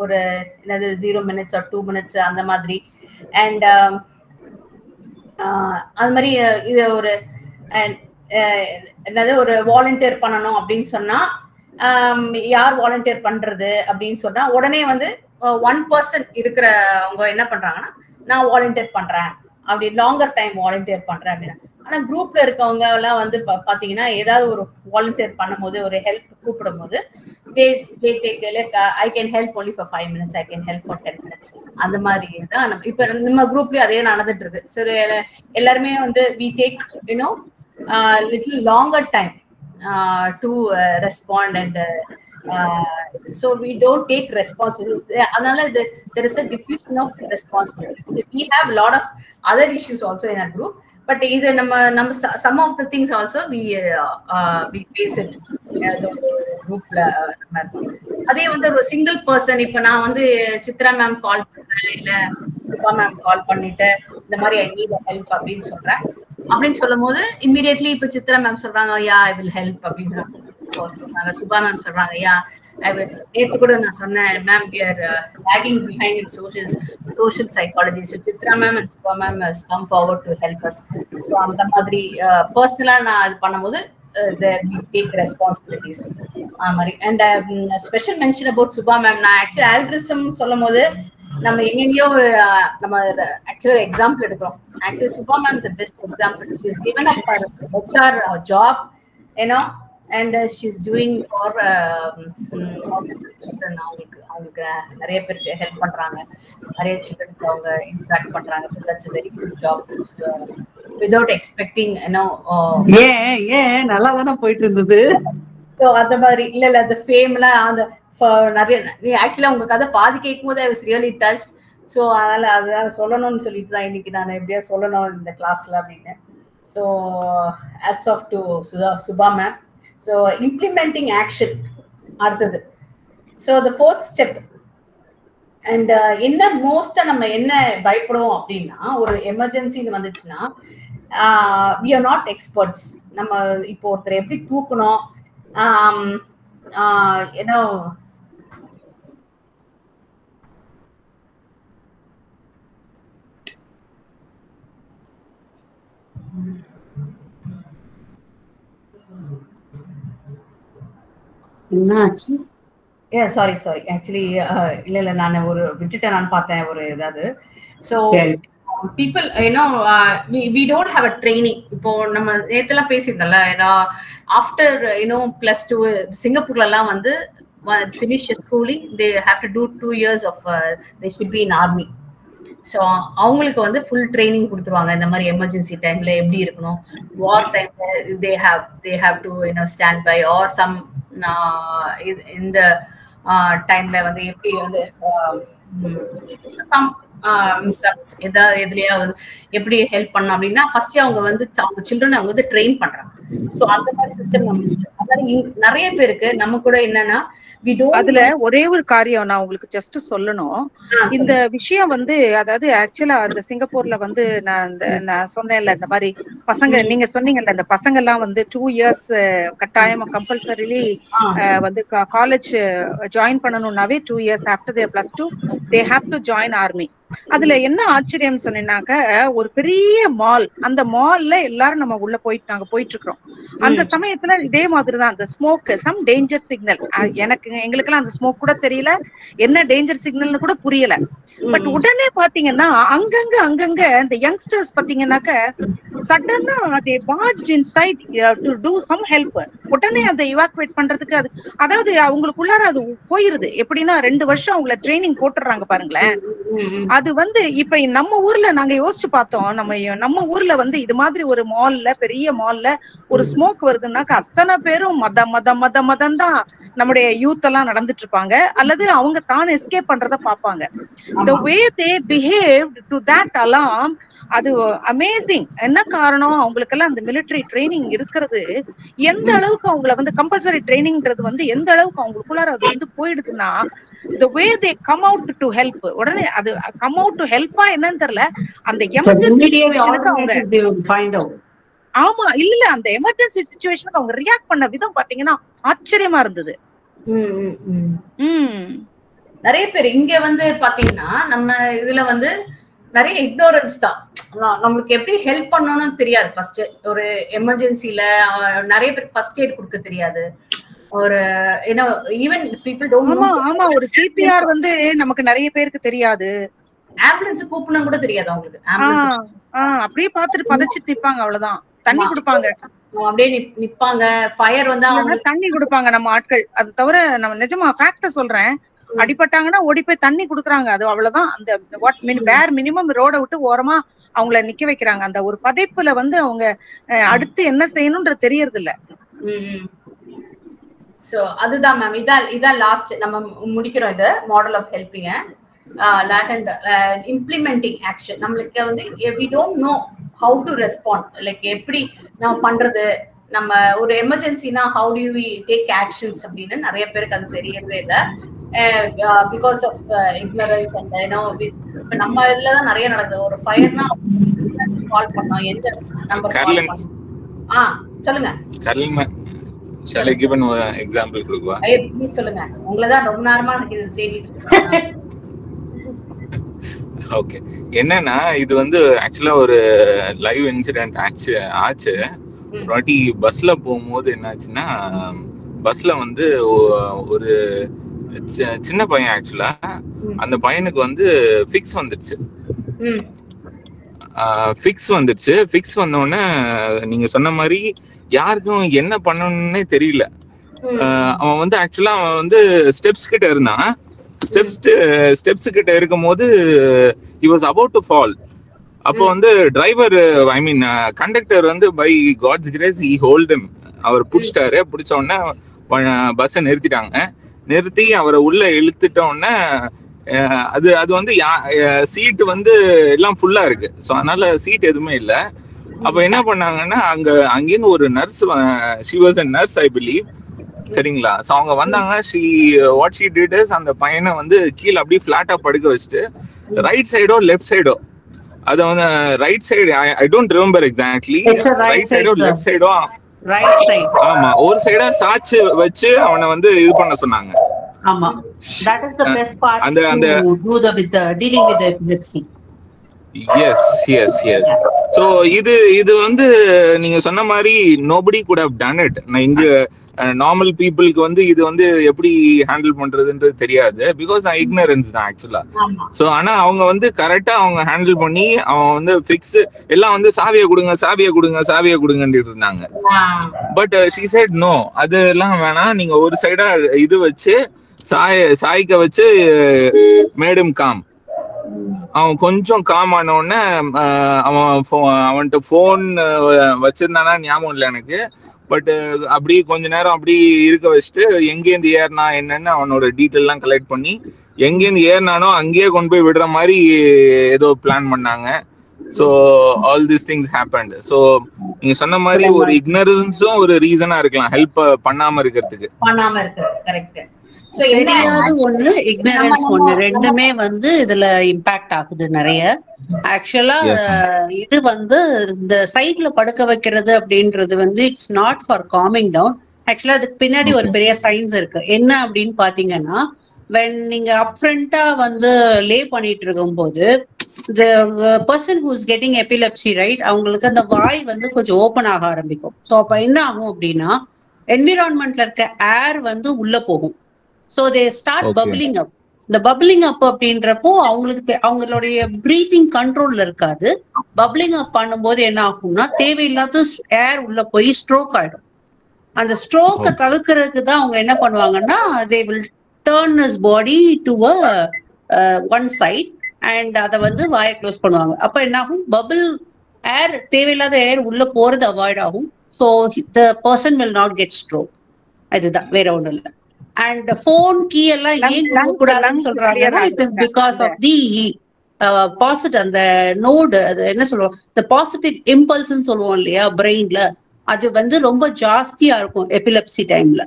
ஒரு என்னது 0 minutes or 2 minutes அந்த மாதிரி. அண்ட் அது மாதிரி இது ஒரு என்னது ஒரு வாலண்டியர் பண்ணணும் அப்படின்னு சொன்னா யார் வாலண்டியர் பண்றது அப்படின்னு சொன்னா உடனே வந்து 1% இருக்கிறவங்க என்ன பண்றாங்கன்னா நான் வாலண்டியர் பண்றேன் அப்படி லாங்கர் டைம் வாலண்டியர் பண்றேன் அப்படின்னா. ஆனா குரூப்ல இருக்கவங்க எல்லாம் வந்து பாத்தீங்கன்னா ஏதாவது ஒரு வாலண்டியர் பண்ணும் போது ஒரு ஹெல்ப் கூப்பிடும் போது I can help only for 5 minutes, I can help for 10 minutes அந்த மாதிரி தான் இப்ப நம்ம குரூப்லயும் அதே நடந்துட்டு இருக்கு. சரி எல்லாருமே வந்து we take little longer time to respond, and so we don't take responsibility. Another there is a diffusion of responsibility. So we have a lot of other issues also in our group, but either some of the things also we face it the group la. அதே வந்து ஒரு single person இப்ப நான் வந்து Chitra ma'am call பண்றேன் இல்ல Subha ma'am call பண்ணிட்டு இந்த மாதிரி ஐ நீட் ஹெல்ப் அப்படின்னு சொல்றேன். அப்படின்னு சொல்லும் போது இம்மிடியட்லி இப்ப சித்ரா மேம் சொல்றாங்க யா ஐ வில் ஹெல்ப் அப்படின்னு சொல்றாங்க. சுபா மேம் சொல்றாங்க யா நேற்று கூட நான் சொன்னேன் ma'am we are lagging behind in social psychology, so Chitra ma'am and Subha ma'am has come forward to help us. so அந்த மாதிரி பர்சனலா நான் இது பண்ணும்போது we take responsibilities. And special mention about Subha ma'am. நான் ஆக்சுவலி ஆல்ட்ரிசம் சொல்லும் போது நம்ம எங்கெங்கயோ நம்ம ஆக்சுவலி எக்ஸாம்பிள் எடுக்கிறோம். Actually Subha ma'am is a best example. She has given up her HR job, and she's doing for autism children. அவங்களுக்கு நிறைய பேருக்கு ஹெல்ப் பண்றாங்க, நிறைய சில்ட்ரனுக்கு அவங்க இன்ட்ராக்ட் பண்றாங்க. So that's a very good job. Without expecting நல்லா தானே போயிட்டு இருந்தது. ஸோ அந்த மாதிரி இல்ல அந்த ஃபேம்லாம் அந்த நிறைய ஆக்சுவலா உங்க கதை பாதி கேட்கும் போது I was really touched. So அதனால சொல்லணும்னு சொல்லிட்டு தான் இன்னைக்கு நான் எப்படியா சொல்லணும் இந்த கிளாஸ்ல அப்படின்னு. So hats off to Subha ma'am. So implementing action அடுத்தது. So the 4th step. And என்ன மோஸ்டா நம்ம என்ன பயப்படுவோம் அப்படின்னா ஒரு எமர்ஜென்சின்னு வந்துச்சுன்னா we are not experts. நம்ம இப்போ ஒருத்தர் எப்படி தூக்கணும் என்னாச்சு? சாரி ஆக்சுவலி இல்ல நான் ஒரு விட்டுட்டேன், நான் பார்த்தேன் ஒரு ஏதாவது. So people we don't have a training. இப்போ நம்ம நேத்தெல்லாம் பேசியிருந்தோம்ல ஆஃப்டர் +2 சிங்கப்பூர்ல எல்லாம் வந்து finish schooling they have to do 2 years of they should be in army. So அவங்களுக்கு வந்து ஃபுல் ட்ரைனிங் கொடுத்துருவாங்க இந்த மாதிரி எமர்ஜென்சி டைம்ல எப்படி இருக்கணும், வார் டைம்ல they have to stand by or some இந்த டைம்ல வந்து எப்படி வந்து some எதுலயாவது எப்படி ஹெல்ப் பண்ணணும் அப்படின்னா ஃபர்ஸ்ட் அவங்க வந்து அவங்க சில்ட்ரன் அவங்க வந்து ட்ரெயின் பண்றாங்க. சோ அந்த மாதிரி சிஸ்டம் நிறைய பேருக்கு நம்ம கூட என்னன்னா அதுல ஒரே ஒரு காரியம் நான் உங்களுக்கு ஜஸ்ட் சொல்லணும். இந்த விஷயம் வந்து அதாவது ஆக்சுவலா அந்த சிங்கப்பூர்ல வந்து நான் சொன்னேன்ல இந்த மாதிரி பசங்க நீங்க சொன்னீங்கல்ல அந்த பசங்க எல்லாம் வந்து 2 years கட்டாயமா கம்பல்சரிலி வந்து college join பண்ணணும்னாவே 2 years after their +2 they have to join army. அதுல என்ன ஆச்சரியம் சொன்னீங்கன்னாக்க ஒரு பெரிய மால், அந்த மால்ல எல்லாரும் நம்ம உள்ள நாங்க போயிட்டு இருக்கிறோம். அந்த சமயத்துல இதே மாதிரிதான் அந்த ஸ்மோக் சம் டேஞ்சர் சிக்னல். எங்களுக்கு எல்லாம் அந்த ஸ்மோக் கூட தெரியல, என்ன டேஞ்சர் சிக்னல்னு கூட புரியல. பட் உடனே பாத்தீங்கன்னா அங்கங்க இந்த யங்ஸ்டர்ஸ் பாத்தீங்கன்னாக்க சடனா they barged inside to do some help. உடனே அதை evacuate பண்றதுக்கு அதாவது அவங்களுக்குள்ளார அது போயிருது. எப்படின்னா 2 வருஷம் அவங்கள ட்ரைனிங் போட்டுறாங்க பாருங்களேன். அது இப்ப நம்ம ஊர்ல நாங்க யோசிச்சு பார்த்தோம், நம்ம ஊர்ல இது மாதிரி ஒரு மால்ல, பெரிய மால்ல ஒரு ஸ்மோக் வருதுன்னாக்க அத்தனை பேரும் மதம் தான் நம்முடைய யூத் எல்லாம் நடந்துட்டு இருப்பாங்க, அல்லது அவங்க தான் எஸ்கேப் பண்றத பாப்பாங்க. The way they behaved to that alarm, அது அமேசிங். என்ன காரணம், அவங்களுக்கு எல்லாம் அந்த மிலிட்டரி ட்ரைனிங் இருக்கிறது எந்த அளவுக்கு அவங்கள கம்பல்சரி ட்ரைனிங்ன்றது எந்த அளவுக்கு அவங்களுக்குள்ளார அது போயிடுதுன்னா, the way they come out to help, உடனே அது come out to help என்னன்னு தெரியல, அந்த எமர்ஜென்சி சிச்சுவேஷனுக்கு அவங்க ஆமா இல்ல அந்த எமர்ஜென்சி சிச்சுவேஷனுக்கு அவங்க ரியாக்ட் பண்ண விதம் பாத்தீங்கன்னா ஆச்சரியமா இருந்தது. நிறைய பேர் இங்க பாத்தீங்கன்னா நம்ம இதுல நிறைய இக்னோரன்ஸ் தான். நம்மளுக்கு எப்படி ஹெல்ப் பண்ணணும்னு தெரியாது. ஃபர்ஸ்ட் ஒரு எமர்ஜென்சில நிறைய பேருக்கு ஃபர்ஸ்ட் எய்ட் கொடுக்க தெரியாது. ஒரு ஈவன் பீப்புள் டோன்ட் நோ. ஆமா ஒரு சிபிஆர் நமக்கு நிறைய பேருக்கு தெரியாது. ஆம்புலன்ஸ் கூப்பிடணும் கூட தெரியாது அவங்களுக்கு. ஆம்புலன்ஸ் அப்படியே பார்த்துட்டு பதச்சிட்டு நிப்பாங்க, அவ்வளவுதான். தண்ணி கொடுப்பாங்க, அப்படியே நிப்பாங்க. ஃபயர் அவங்க தண்ணி கொடுப்பாங்க நம்ம ஆட்கள். அது தவிர நம்ம நிஜமா ஃபேக்ட சொல்றேன், அடிபட்டாங்கன்னா ஓடி போய் தண்ணி குடுக்குறாங்க. அது அவ்வளவுதான். அந்த பேர் மினிமம் ரோட விட்டு ஓரமா அவங்கள நிக்க வைக்கிறாங்க. அந்த ஒரு பதைப்புல அவங்க அடுத்து என்ன செய்யணும்ன்றது தெரியறது இல்ல. சோ அதுதான் மேம். இதான் லாஸ்ட் நம்ம முடிக்கிறோம் இது model of helping latent implementing action. நம்மளுக்கு we don't know how to respond, like எப்படி நம்ம பண்றது. நம்ம ஒரு எமர்ஜென்சினா how do we take actions அப்படின்னு நிறைய பேருக்கு அது தெரியறதே இல்லை. பிகாஸ் ஆஃப் இக்னரன்ஸ் அண்ட் இப்ப நம்ம இதுல தான் நிறைய நடக்குது. ஒரு ஃபயர்னா கால் பண்ணோம், எந்த நம்பர் கால் பண்ணோம். சொல்லுங்க கர்லின். Shall I give an example கொடுக்கவா? ப்ளீஸ் சொல்லுங்க. உங்களை தான் ரொம்ப நேரமா இது தேடிட்டு இருக்கேன். ஓகே, என்னன்னா இது ஆக்சுவலா ஒரு லைவ் இன்சிடென்ட் ஆச்சு. ஒரு வாட்டி பஸ்ல போகும்போது என்னாச்சுன்னா, பஸ்ல ஒரு சின்ன பையன், ஆக்சுவலா அந்த பையனுக்கு ஃபிக்ஸ் வந்துடுச்சு. ஃபிக்ஸ் வந்த உடனே நீங்க சொன்ன மாதிரி யாருக்கும் என்ன பண்ணணும்னே தெரியல. அவன் ஆக்சுவலா அவன் ஸ்டெப்ஸ் கிட்ட இருந்தான். ஸ்டெப்ஸ் கிட்ட இருக்கும் போது he was about to fall. அப்போ driver, I mean conductor by God's grace he hold him. அவர் பிடிச்சிட்டாரு. பிடிச்ச உடனே பஸ்ஸை நிறுத்தி அவரை உள்ள இழுத்துட்ட உடனே அது சீட் எல்லாம் ஃபுல்லா இருக்கு. ஸோ அதனால சீட் எதுவுமே இல்லை. அப்ப என்ன பண்ணாங்கன்னா, அங்கிருந்து ஒரு nurse, she was a nurse I believe, சரிங்களா? ஸோ அவங்க வந்தாங்க. what she did is அந்த பையனை கீழே அப்படியே ஃபிளாட்டா படுக்க வச்சுட்டு ரைட் சைடோ லெஃப்ட் சைடோ, அது right side, I don't remember exactly, right சைடோ லெஃப்ட் சைடோ, ரைட் சைடு, ஆமா, ஒரு சைடா சாச்சு வச்சு அவனை இது பண்ண சொன்னாங்க. ஆமா, that is the best part to do with dealing with the epilepsy. Yes. So இது நீங்க சொன்ன மாதிரி nobody could have done it. இங்க நார்மல் பீப்புளுக்கு இது எப்படி ஹேண்டில் பண்றதுன்றது தெரியாது. பிகாஸ் இக்னரன்ஸ் தான் ஆக்சுவலா. சோ ஆனா அவங்க கரெக்டா அவங்க ஹேண்டில் பண்ணி அவன் ஃபிக்ஸ் எல்லாம் சாவியை கொடுங்கன்னு இருந்தாங்க. பட் she said no, அதெல்லாம் வேணாம், நீங்க ஒரு சைடா இது வச்சு சாய்க்க வச்சு மேடம் காம். அவன் கொஞ்சம் காம் ஆன உடனே அவன்கிட்ட போன் வச்சிருந்தானா ஞாபகம் இல்லை எனக்கு. பட் அப்படி கொஞ்ச நேரம் அப்படி இருக்க வச்சுட்டு எங்கேருந்து ஏறினா என்னன்னு அவனோட டீட்டெயில் எல்லாம் கலெக்ட் பண்ணி எங்கேருந்து ஏறினானோ அங்கேயே கொண்டு போய் விடுற மாதிரி ஏதோ பிளான் பண்ணாங்க. So all this things happened. So நீங்க சொன்ன மாதிரி ஒரு இக்னரன்ஸும் ஒரு ரீசனா இருக்கலாம் ஹெல்ப் பண்ணாம இருக்கிறதுக்கு. கரெக்ட். தெரியாது ஒண்ணு, இக்னரன்ஸ் ஒண்ணு, ரெண்டுமே இதுல இம்பாக்ட் ஆகுது நிறைய. ஆக்சுவலா இது இந்த சைட்ல படுக்க வைக்கிறது அப்படின்றது it's not for coming down. ஆக்சுவலா அதுக்கு பின்னாடி ஒரு பெரிய சயின்ஸ் இருக்கு. என்ன அப்படின்னு பாத்தீங்கன்னா, when நீங்க அப்ஃப்ரண்டா லே பண்ணிட்டு இருக்கும் போது the person who is getting epilepsy, right, அவங்களுக்கு அந்த வாய் வந்து கொஞ்சம் ஓபன் ஆக ஆரம்பிக்கும். ஸோ அப்ப என்ன ஆகும் அப்படின்னா என்விரான்மெண்ட்ல இருக்க ஏர் வந்து உள்ள போகும். ஸோ தே ஸ்டார்ட் பப்ளிங் அப். இந்த பப்ளிங் அப் அப்படின்றப்போ அவங்களுக்கு அவங்களுடைய பிரீத்திங் கண்ட்ரோல்ல இருக்காது. பப்ளிங் அப் பண்ணும்போது என்ன ஆகும்னா தேவையில்லாத ஏர் உள்ள போய் ஸ்ட்ரோக் ஆயிடும். அந்த ஸ்ட்ரோக்கை தவிர்க்கிறதுக்கு தான் அவங்க என்ன பண்ணுவாங்கன்னா they will turn his body to one side and அதை வந்து வாயை க்ளோஸ் பண்ணுவாங்க. அப்ப என்ன ஆகும், பபிள் ஏர், தேவையில்லாத ஏர் உள்ள போறது அவாய்ட் ஆகும். So the person will not get stroke. அதுதான், வேற ஒண்ணும் இல்லை. அண்ட் போன் கீ எல்லாம் ஏன் கூடாதுன்னு சொல்றாங்கன்னா it is because of the positive, அந்த நோடு, அது என்ன சொல்லுவோம், இந்த பாசிட்டிவ் இம்பல்ஸ்ன்னு சொல்லுவோம் இல்லையா பிரெயின்ல, அது வந்து ரொம்ப ஜாஸ்தியா இருக்கும் எபிலெப்சி டைம்ல.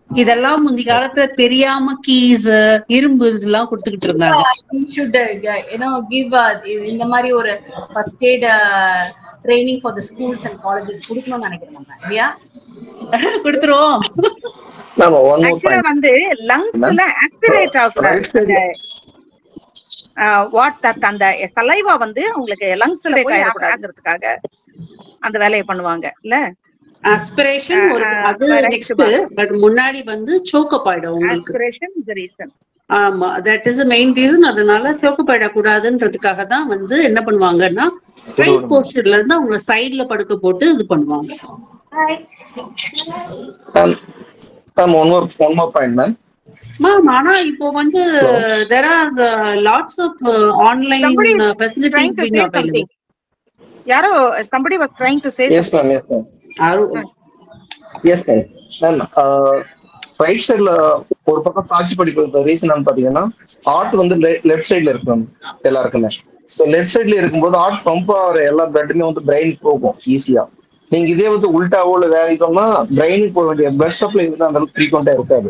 இதெல்லாம் முந்தி காலத்துல தெரியாம கீஸ், இரும்பு இதெல்லாம் கொடுத்துக்கிட்டு இருந்தாங்க. இந்த மாதிரி ஒரு first eight training for the schools and colleges கொடுக்கணும்னு நினைக்கிறேன் இல்லையா? கொடுத்துருவோம். ஆக்சுவலா வந்து லங்ஸ்ல ஆஸ்பிரேட் ஆகுது. அந்த சலைவா வந்து உங்களுக்கு லங்ஸ்ல போய் ஆகுறதுக்காக அந்த வேலையை பண்ணுவாங்க இல்ல? ஆஸ்பிரேஷன் ஒரு அது நெக்ஸ்ட், பட் முன்னாடி வந்து சோக்கப் ஆயிடும் உங்களுக்கு. Aspiration is the reason. ஆமா, that is the main reason. அதனால சோக்கப் ஆயிட கூடாதுன்றதுக்காக தான் வந்து என்ன பண்ணுவாங்கன்னா ஸ்ட்ரைட் போஸ்டர்ல இருந்து அவங்க சைடுல படுக்க போட்டு இது பண்ணுவாங்க. one more point, ma'am. Ma'am, ஆனா இப்போ வந்து there are lots of online facilities being available. யாரோ somebody was trying to say yes ma'am. Yes ma'am. Right சைடுல ஒரு பக்கம் சாட்சி படிக்கிறது ரீசன் பாத்தீங்கன்னா ஹார்ட் வந்து லெஃப்ட் சைடுல இருக்கும் எல்லாருக்குமே. ஸோ லெஃப்ட் சைட்ல இருக்கும்போது ஹார்ட் பம்ப் ஆகிற எல்லா பிளட்டுமே வந்து பிரெயின் போகும் ஈஸியா. நீங்க இதே வந்து உல்டாவோ இல்லை வேலைக்கோம்னா பிரெயினுக்கு போக வேண்டிய பிளட் சப்ளை வந்து அந்த அளவுக்கு ஃப்ரீக்வெண்டா இருக்காது.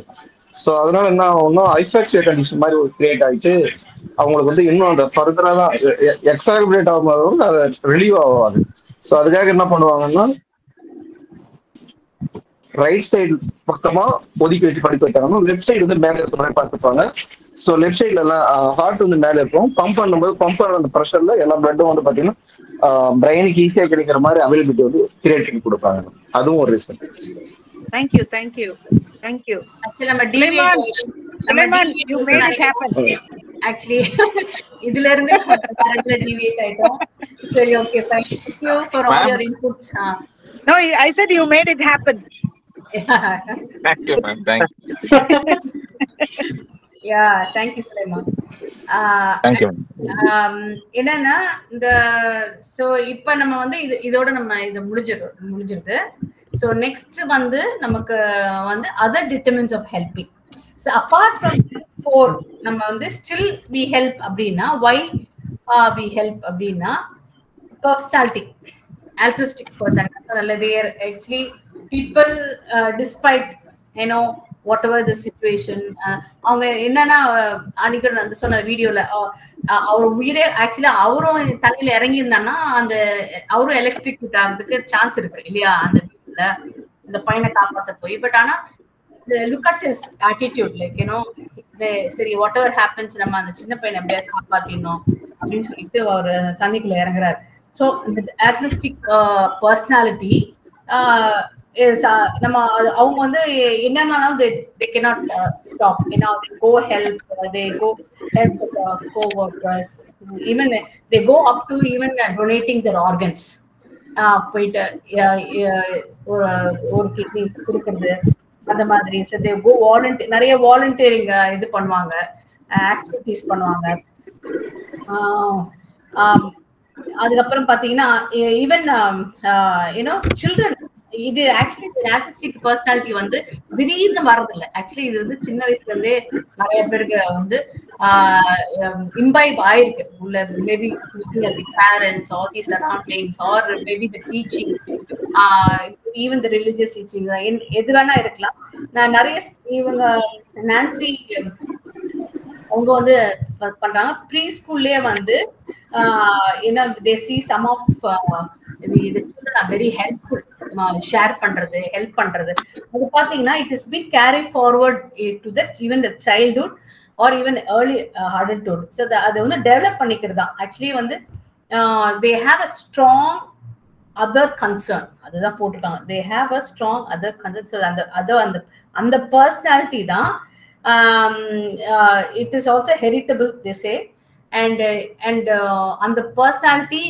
ஸோ அதனால என்ன ஆகும்னா ஹைஃபாக்சியா கண்டிஷன் மாதிரி ஒரு கிரியேட் ஆகிட்டு அவங்களுக்கு வந்து இன்னும் அந்த ஃபர்தரா தான் எக்ஸாகுலேட் ஆகும்போது வந்து அதை ரிலீவ் ஆகாது. ஸோ அதுக்காக என்ன பண்ணுவாங்கன்னா ரைட் சைடு பக்கமா ஒதுக்கி வச்சு படிக்க வைக்காங்க. லெஃப்ட் சைடு வந்து மேலே இருக்கிற மாதிரி பார்த்துப்பாங்க. ஸோ லெஃப்ட் சைட்ல எல்லாம் ஹார்ட் வந்து மேலே இருக்கும். பம்ப் பண்ணும்போது பம்ப் பண்ணுற அந்த ப்ரெஷர்ல எல்லா பிளட்டும் வந்து பாத்தீங்கன்னா பிரெயினுக்கு ஈஸியா கிடைக்கிற மாதிரி அவைலபிலிட்டி வந்து கிரியேட் பண்ணி கொடுப்பாங்க. அதுவும் ஒரு ரீசன். Thank you. Actually நம்ம you made it happen. Actually இதுல இருந்து கரெக்ட்ல டிவியேட் ஆயிட்டோம். சரி, okay, thank you for all your inputs. No, I said you made it happen. Thank you, ma'am. Thank you. Yeah, thank you, Sulaiman. Thank you. என்னன்னா இந்த so இப்போ நம்ம வந்து இதோட நம்ம இது முடிஞ்சிருது. ஸோ நெக்ஸ்ட் வந்து நமக்கு வந்து other determinants of helping. So apart from 4 நம்ம வந்து ஸ்டில் வி ஹெல்ப் அப்படின்னா வை வி ஹெல்ப் அப்படின்னா personality, altruistic person. They are actually people despite whatever the situation. அவங்க என்னன்னா அன்னைக்கு அந்த சொன்ன வீடியோல அவர் உயிரே ஆக்சுவலி அவரும் தண்ணியில இறங்கி இருந்தான்னா அந்த அவரும் எலக்ட்ரிக் ஆகிறதுக்கு சான்ஸ் இருக்கு இல்லையா அந்த வீட்டுல இந்த பையனை காப்பாற்ற போய். பட் ஆனா look at his attitude, like சரி வாட் எவர் ஹேப்பன்ஸ் நம்ம அந்த சின்ன பையனை எப்படியாவது காப்பாத்திடணும் அப்படின்னு சொல்லிட்டு அவர் தண்ணிக்குள்ள இறங்குறாரு. So the altruistic personality is நம்ம அவங்க வந்து என்னன்னாலும் they cannot stop, they go help, they go help the co-workers, even they go up to even donating their organs. போயிட்டு ஒரு கிட்னி கொடுக்கறது அந்த மாதிரி. So they go நிறைய வாலண்டியரிங் இது பண்ணுவாங்க, ஆக்டிவிட்டிஸ் பண்ணுவாங்க. அதுக்கப்புறம் பாத்தீங்கன்னா ஈவன் சில்ட்ரன், இது ஆக்சுவலி ஆர்டிஸ்டிக் பர்சனாலிட்டி வந்து திடீர்னு வர்றதில்லை. ஆக்சுவலி இது வந்து சின்ன வயசுல இருந்தே நிறைய பேருக்கு வந்து இம்பைப் ஆயிருக்கு உள்ள. Maybe parents or the surroundings or maybe the teaching, even the religious teaching, எது வேணா இருக்கலாம். நான் நிறைய இவங்க நான்சி அவங்க வந்து பண்றாங்க ப்ரீ ஸ்கூல்லே வந்து they see some of the children are very helpful, share பண்றது, ஹெல்ப் பண்றது. அது பாத்தீங்கன்னா it has been carried forward to that even the childhood. R even early adulthood. So அதை வந்து டெவலப் பண்ணிக்கிறது தான் ஆக்சுவலி வந்து they have a strong other concern, அதுதான் போட்டிருக்காங்க. They have a strong other concern. So அந்த பர்சனாலிட்டி தான் it is also heritable they say. And the personality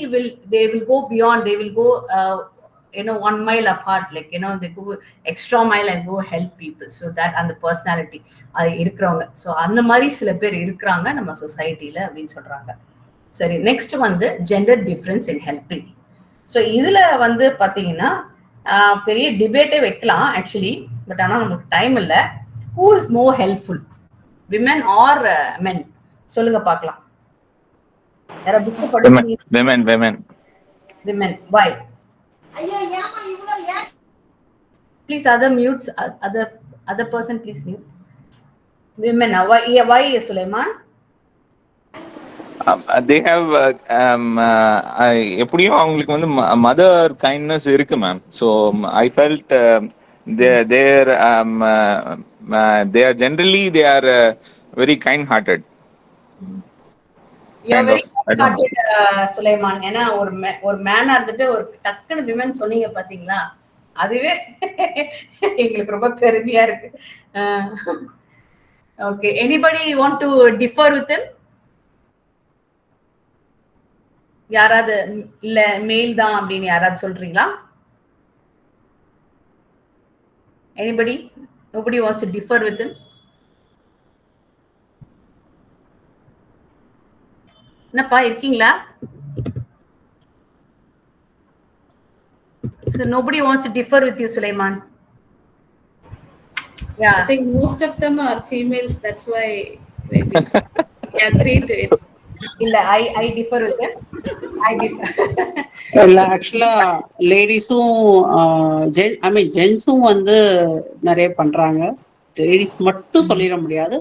they will go beyond, they will go 1 mile apart, like they go extra mile and go help people. So that and the personality அது இருக்குறவங்க. So அந்த மாதிரி சில பேர் இருக்கிறாங்க நம்ம சொசைட்டில அப்படின்னு சொல்றாங்க. சரி, நெக்ஸ்ட் வந்து ஜெண்டர் டிஃபரன்ஸ் இன் ஹெல்பிங். ஸோ இதுல வந்து பாத்தீங்கன்னா பெரிய டிபேட்டே வைக்கலாம் ஆக்சுவலி, பட் ஆனா நமக்கு டைம் இல்லை. Who is more helpful, women or men? சொல்லுங்க பார்க்கலாம். Women. Why? Please, other mutes. Other person, please mute. Women. Why, Sulaiman? They have எப்படியும் அவங்களுக்கு வந்து மதர் கைண்ட்னஸ் இருக்கு ma'am. So I felt they are generally very kind hearted. Sulaiman, ஏன்னா ஒரு மேனா இருந்துட்டு ஒரு டக்குன்னு விமன் சொன்னீங்க பாத்தீங்களா, அதுவே எங்களுக்கு ரொம்ப பெருமையா இருக்கு. Okay, anybody want to differ with him? யாராவது இல்ல மேல் தான் அப்படின்னு யாராவது சொல்றீங்களா? Anybody? nobody wants to differ with him? என்னப்பா இருக்கீங்களா? So nobody wants to differ with you, Sulaiman. Yeah, I think most of them are females, that's why maybe we agree to it. இல்ல, I differ with them. I differ. இல்ல, ஆக்சுவலா லேடிஸும் ஜென்ஸும் வந்து நிறைய பண்றாங்க. Ladies மட்டும் சொல்லிட முடியாது.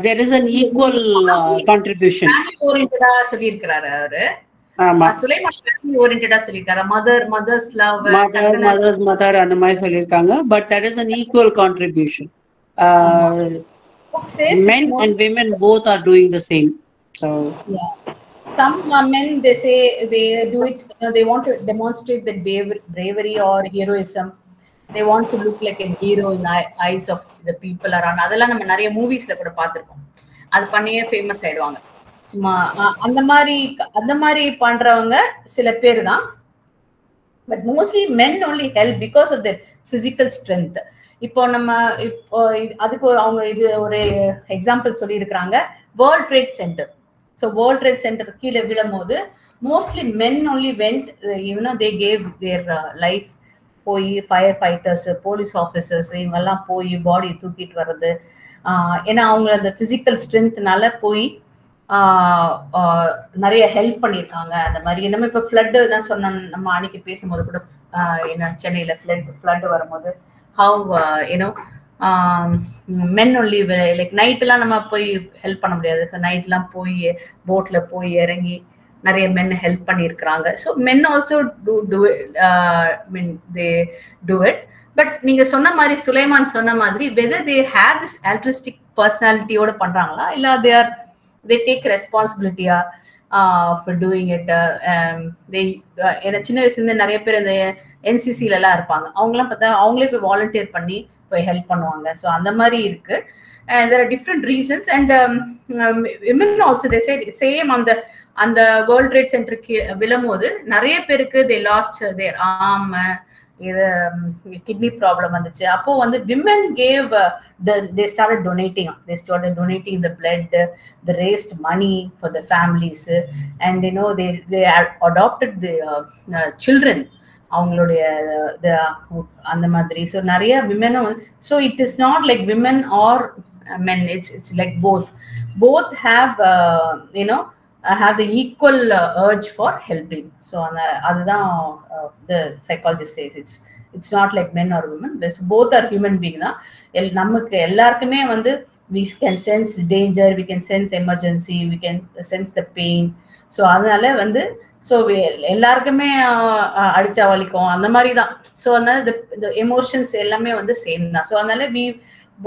There is an equal contribution. Family oriented சொல்லியிருக்காரு அவரு. ஆமா, சுலைமான் family oriented சொல்லியிருக்காரு. mother's love, mother அந்த மாதிரி சொல்லியிருக்காங்க. But there is an equal contribution. Men and women both are doing the same. So yeah, some men, they say they do it, they want to demonstrate that bravery or heroism. They want to look like a hero in the eyes of the people around. அதெல்லாம் நம்ம நிறைய மூவிஸ்ல கூட பார்த்திருக்கோம். அது பண்ணியே famous ஆயிடுவாங்க. சும்மா அந்த மாதிரி பண்றவங்க சில பேர் தான். But mostly men only help because of their physical strength. இப்போ அதுக்கு அவங்க இது ஒரு எக்ஸாம்பிள் சொல்லி இருக்கிறாங்க, world trade centre. So world trade centre கீழே விழும்போது mostly men only went, they gave their life. போய் ஃபயர் ஃபைட்டர்ஸ், போலீஸ் ஆஃபீஸர்ஸ் இவங்கெல்லாம் போய் பாடி தூக்கிட்டு வர்றது. ஏன்னா அவங்க அந்த பிசிக்கல் ஸ்ட்ரென்த்னால போய் நிறைய ஹெல்ப் பண்ணியிருக்காங்க. அந்த மாதிரி நம்ம இப்போ ஃப்ளட்டு தான் சொன்ன, நம்ம அன்னைக்கு பேசும்போது கூட என்ன சென்னையில ஃப்ளட் வரும்போது ஹவ் men only, லைக் நைட்லாம் நம்ம போய் ஹெல்ப் பண்ண முடியாது. ஸோ நைட்லாம் போய் போட்ல போய் இறங்கி நிறைய men ஹெல்ப் பண்ணியிருக்கிறாங்க. So men also do it, they do it. But நீங்க சொன்ன மாதிரி, சுலைமான் சொன்ன மாதிரி, whether they have this altruistic personalityயோட பண்றாங்களா இல்ல they take responsibility for doing it. சின்ன வயசுல இருந்து நிறைய பேர் இந்த NCCல எல்லாம் இருப்பாங்க. அவங்களாம் பார்த்தா அவங்களே போய் வாலண்டியர் பண்ணி போய் ஹெல்ப் பண்ணுவாங்க. ஸோ அந்த மாதிரி இருக்கு. And there are different reasons. And women also, they say same அந்த வேர்ல்ட் ட்ரேட் சென்டருக்கு விழும்போது நிறைய பேருக்கு they lost their arm, இது கிட்னி ப்ராப்ளம் வந்துச்சு. அப்போ வந்து women gave, they started donating the blood, they raised money for the families, and they adopted the children, அவங்களுடைய அந்த மாதிரி. ஸோ நிறைய விமெனும், so it is not like women or men, it's like both have have the equal urge for helping. So அதுதான் the psychologist says, it's not like men or women, both are human being தான். நமக்கு எல்லாருக்குமே வந்து we can sense danger, we can sense emergency, we can sense the pain. So அதனால வந்து so எல்லாருக்குமே அடிச்சா வலிக்கும் அந்த மாதிரி தான். ஸோ அதனால இந்த எமோஷன்ஸ் எல்லாமே வந்து சேம் தான். ஸோ அதனால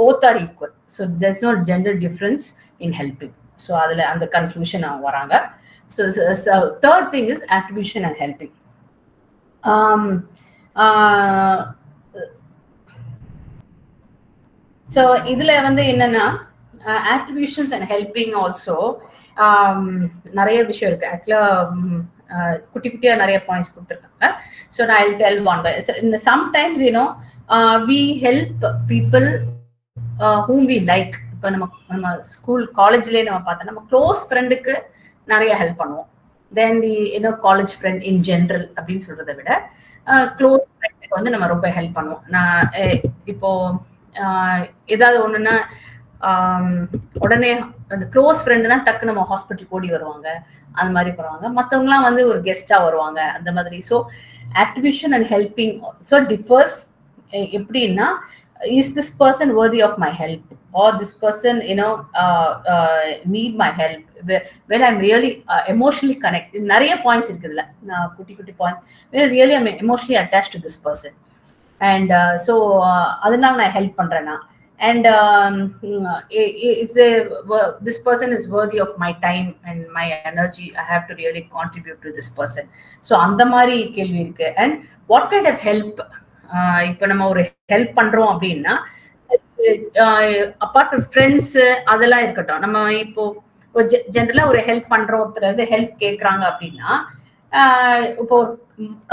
both are equal. So there's no gender difference in helping. So adula and the conclusion varanga. So third thing is attribution and helping. So இதுல வந்து என்னன்னா attributions and helping also நிறைய விஷயம் இருக்கு. ஆக்சுவலா குட்டி குட்டியா நிறைய பாயிண்ட்ஸ் கொடுத்துருக்காங்க. ஸோ நான் I tell one by sometimes we help people whom we like. இப்போ நம்ம ஸ்கூல் காலேஜ்லேயே நம்ம பார்த்தா நம்ம க்ளோஸ் ஃப்ரெண்டுக்கு நிறைய ஹெல்ப் பண்ணுவோம். Then the college friend in general அப்படின்னு சொல்றதை விட க்ளோஸ் ஃப்ரெண்டுக்கு வந்து நம்ம ரொம்ப ஹெல்ப் பண்ணுவோம். நான் இப்போ ஏதாவது ஒண்ணுன்னா உடனே அந்த க்ளோஸ் ஃப்ரெண்டுனா டக்கு நம்ம ஹாஸ்பிட்டலுக்கு ஓடி வருவாங்க, அந்த மாதிரி பண்ணுவாங்க. மற்றவங்கலாம் வந்து ஒரு கெஸ்டா வருவாங்க அந்த மாதிரி. So attribution and helping so differs. எப்படின்னா is this person worthy of my help or this person need my help when I'm really emotionally connected. நிறைய பாயிண்ட்ஸ் இருக்குதுல்ல, குட்டி குட்டி points. when really I'm emotionally attached to this person and so அதனால நான் help பண்றேன்னா and this person is worthy of my time and my energy. I have to really contribute to this person. So அந்த மாதிரி கேள்வி இருக்கு. And what kind of help? இப்போ நம்ம ஒரு ஹெல்ப் பண்றோம் அப்படின்னா அப்பார்ட் ஃப்ரம் ஃப்ரெண்ட்ஸ் அதெல்லாம் இருக்கட்டும். நம்ம இப்போ ஜென்ரலா ஒரு ஹெல்ப் பண்றோம், ஒருத்தர் வந்து ஹெல்ப் கேட்கறாங்க அப்படின்னா இப்போ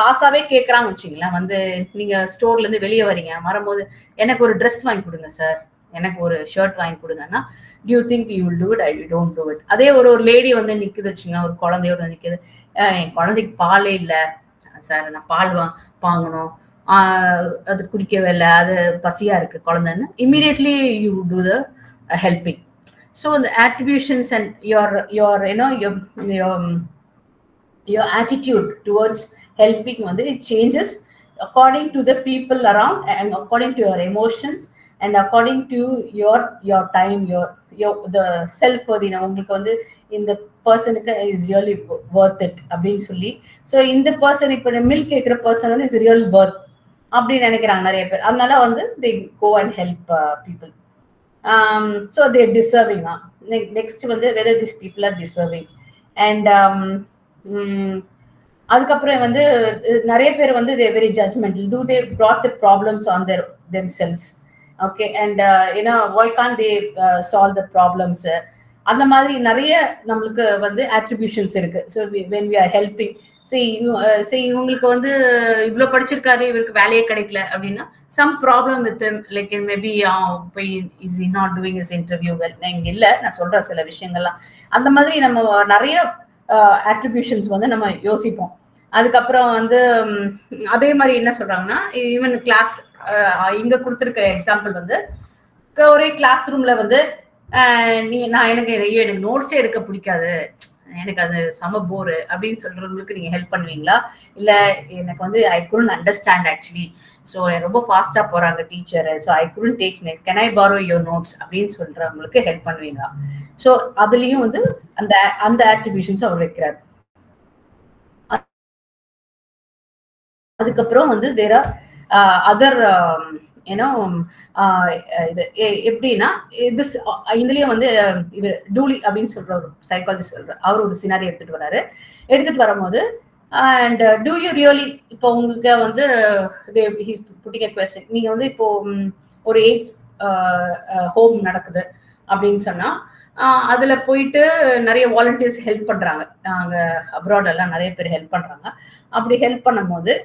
காசாவே கேட்கறாங்க வச்சுங்களேன். வந்து நீங்க ஸ்டோர்ல இருந்து வெளியே வரீங்க, வரும்போது எனக்கு ஒரு ட்ரெஸ் வாங்கி கொடுங்க சார், எனக்கு ஒரு ஷர்ட் வாங்கி கொடுங்கன்னா do you think you will do it? I don't do it. அதே ஒரு லேடி வந்து நிக்குது வச்சுங்களேன், ஒரு குழந்தையோட நிக்குது, என் குழந்தைக்கு பாலே இல்லை சார், நான் பால் வாங்கணும், அது குடிக்கவே இல்லை, அது பசியா இருக்கு குழந்தைன்னு, immediately you do the helping. So the attributions and your attitude towards helping வந்து it changes according to the people around and according to your emotions and according to your time, your the self worthy. உங்களுக்கு வந்து இந்த பர்சனுக்கு is really worth it அப்படின்னு சொல்லி, so இந்த person இப்போ milk கேட்குற பர்சன் வந்து இஸ் ரியல் worth அப்படின்னு நினைக்கிறாங்க நிறைய பேர். அதனால வந்து they go and help people. So they're deserving. Next வந்து whether these people are deserving. And அதுக்கப்புறம் வந்து நிறைய பேர் வந்து they very judgmental. Do they brought the problems on themselves? Okay, and why can't they solve the problems? அந்த மாதிரி நிறைய நம்மளுக்கு வந்து attributions இருக்கு. So when we are helping, say இவங்களுக்கு வந்து இவ்வளோ படிச்சிருக்காரு, இவருக்கு வேலையே கிடைக்கல அப்படின்னா some problem with him, like maybe is he not doing his interview well? இங்க இல்லை, நான் சொல்ற சில விஷயங்கள்லாம் அந்த மாதிரி நம்ம நிறைய attributions வந்து நம்ம யோசிப்போம். அதுக்கப்புறம் வந்து அதே மாதிரி என்ன சொல்றாங்கன்னா, ஈவன் கிளாஸ் இங்க கொடுத்துருக்க எக்ஸாம்பிள் வந்து ஒரே கிளாஸ் ரூம்ல வந்து எனக்கு நோட்ஸே எடுக்க பிடிக்காது, எனக்கு அது செம போரு அப்படின்னு சொல்றவங்களுக்கு நீங்க ஹெல்ப் பண்ணுவீங்களா? இல்ல எனக்கு வந்து ஐ couldn't understand actually, ஸோ ரொம்ப ஃபாஸ்டா போறாங்க teacher, so I couldn't take next, can I borrow your notes அப்படின்னு சொல்றவங்களுக்கு ஹெல்ப் பண்ணுவீங்களா? ஸோ அதுலயும் வந்து அந்த attributions அவர் வைக்கிறார். அதுக்கப்புறம் வந்து there are other எப்படின்னா இதுலயும் வந்து இவர் டூலி அப்படின்னு சொல்ற ஒரு சைக்காலஜிஸ்ட் சொல்ற அவர் ஒரு சினாரி எடுத்துட்டு வரும்போது அண்ட் டூ யூ ரியலி இப்போ உங்களுக்கு வந்து ஹீஸ் புட்டிங் எ க்வெஸ்சன், நீங்க வந்து இப்போ ஒரு எய்ட்ஸ் ஹோம் நடக்குது அப்படின்னு சொன்னா அதுல போயிட்டு நிறைய வாலண்டியர்ஸ் ஹெல்ப் பண்றாங்க, அங்க அப்ராட் எல்லாம் நிறைய பேர் ஹெல்ப் பண்றாங்க. அப்படி ஹெல்ப் பண்ணும் போது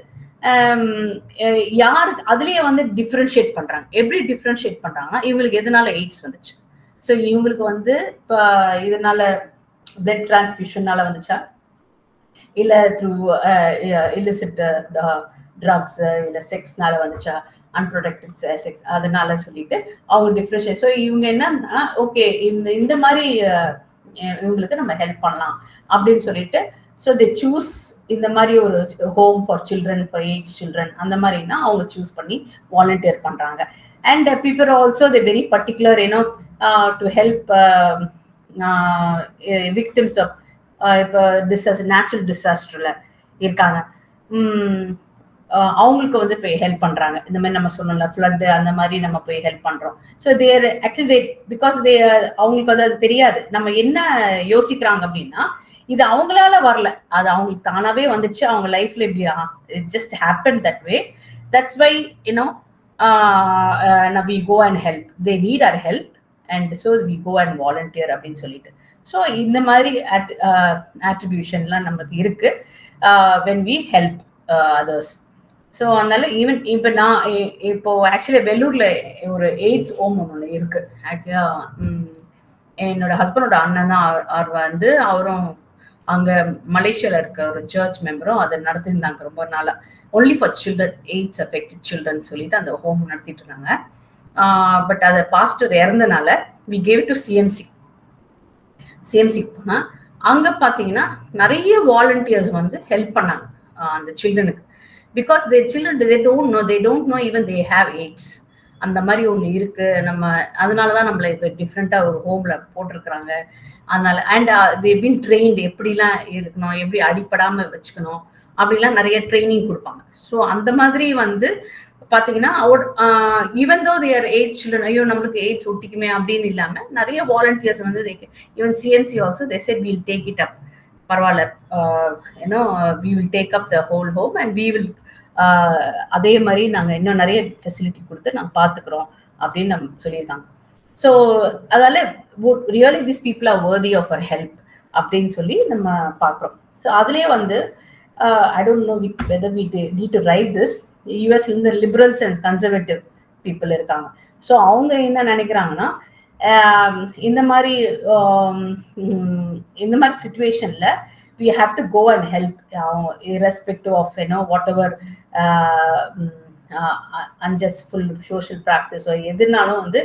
யாருக்கு அதுலயே வந்து டிஃபரன்ஷியேட் பண்றாங்க. எப்படி டிஃபரன்ஷியேட் பண்றாங்கன்னா, இவங்களுக்கு எதனால எய்ட்ஸ் வந்துச்சு, ஸோ இவங்களுக்கு வந்து இப்போ இதனால பிளட் டிரான்ஸ்ஃபியூஷனால வந்துச்சா, இல்ல த்ரூ இல்லிசிட் ட்ரக்ஸ் இல்ல செக்ஸ்னால வந்துச்சா, அன்ப்ரொடக்டிவ் செக்ஸ் அதனால சொல்லிட்டு அவங்க டிஃபரன்ஷியேட். ஸோ இவங்க என்னன்னா ஓகே இந்த மாதிரி இவங்களுக்கு நம்ம ஹெல்ப் பண்ணலாம் அப்படின்னு சொல்லிட்டு ஸோ தே சூஸ் இந்த மாதிரி ஒரு home for children, for age children அந்த மாதிரினா அவங்க சூஸ் பண்ணி வாலண்டியர் பண்றாங்க. And people also they very particular to help victims of இப்போ நேச்சுரல் டிசாஸ்டர்ல இருக்காங்க. அவங்களுக்கு வந்து போய் ஹெல்ப் பண்றாங்க. இந்த மாதிரி நம்ம சொன்னோம்ல ஃப்ளட் அந்த மாதிரி நம்ம போய் ஹெல்ப் பண்றோம். ஸோ தேர் ஆக்சுவலி பிகாஸ் அவங்களுக்கு அது தெரியாது நம்ம என்ன யோசிக்கிறாங்க அப்படின்னா இது அவங்களால வரல, அது அவங்களுக்கு தானாவே வந்துச்சு, அவங்க லைஃப்ல இப்படி it just happen that way. That's why you know we go and help, they need our help and so we go and volunteer அப்படின்னு சொல்லிட்டு. ஸோ இந்த மாதிரி attributionலாம் நமக்கு இருக்கு when we help others. So அதனால ஈவன் இப்போ நான் இப்போ ஆக்சுவலி வெள்ளூர்ல ஒரு எய்ட்ஸ் ஹோம் ஒன்று இருக்கு. ஆக்சுவலா என்னோட ஹஸ்பண்டோட அண்ணன் தான் அவர் வந்து அவரும் அங்க மலேசியால இருக்க ஒரு சர்ச் மெம்பரும் அதை நடத்திருந்தாங்க ரொம்ப நாளா. Only for children, AIDS affected children சொல்லிட்டு அந்த ஹோம் நடத்திட்டு இருந்தாங்க. பட் அதை பாஸ்டர் இறந்தனால வி கேவ் டு சிஎம்சி போனா அங்க பாத்தீங்கன்னா நிறைய வாலண்டியர்ஸ் வந்து ஹெல்ப் பண்ணாங்க அந்த சில்ட்ரனுக்கு. Because children they don't know even they have AIDS. அந்த மாதிரி ஒண்ணு இருக்கு. நம்ம அதனாலதான் நம்மள இப்ப டிஃப்ரெண்டா ஒரு ஹோம்ல போட்டிருக்கிறாங்க. அதனால அண்ட் they been trained எப்படிலாம் இருக்கணும், எப்படி அடிப்படாம வச்சுக்கணும் அப்படிலாம் நிறைய ட்ரைனிங் கொடுப்பாங்க. ஸோ அந்த மாதிரி வந்து பாத்தீங்கன்னா ஈவன் தோ தேர் எய்ட்ஸ் சில்ட்ரன், ஐயோ நம்மளுக்கு எய்ட்ஸ் ஒட்டிக்குமே அப்படின்னு இல்லாம நிறைய வாலண்டியர்ஸ் வந்து even CMC also they said will take it up, பரவாயில்ல ஏன்னோ we will take up the whole home and we will அதே மாதிரி நாங்க இன்னும் நிறைய ஃபெசிலிட்டி கொடுத்து நாங்க பாத்துக்கிறோம் அப்படின்னு நம்ம சொல்லியிருக்காங்க. ஸோ அதால really this people are worthy of our help அப்படின்னு சொல்லி நம்ம பார்க்குறோம். ஸோ அதுலேயே வந்து I don't know whether we need to write this. யூஎஸ்ல இந்த லிபரல்ஸ் அண்ட் கன்சர்வேட்டிவ் பீப்புள் இருக்காங்க. ஸோ அவங்க என்ன நினைக்கிறாங்கன்னா இந்த மாதிரி சுச்சுவேஷன்ல we have to go and help irrespective of whatever unjust full social practice or எதுனாலும் வந்து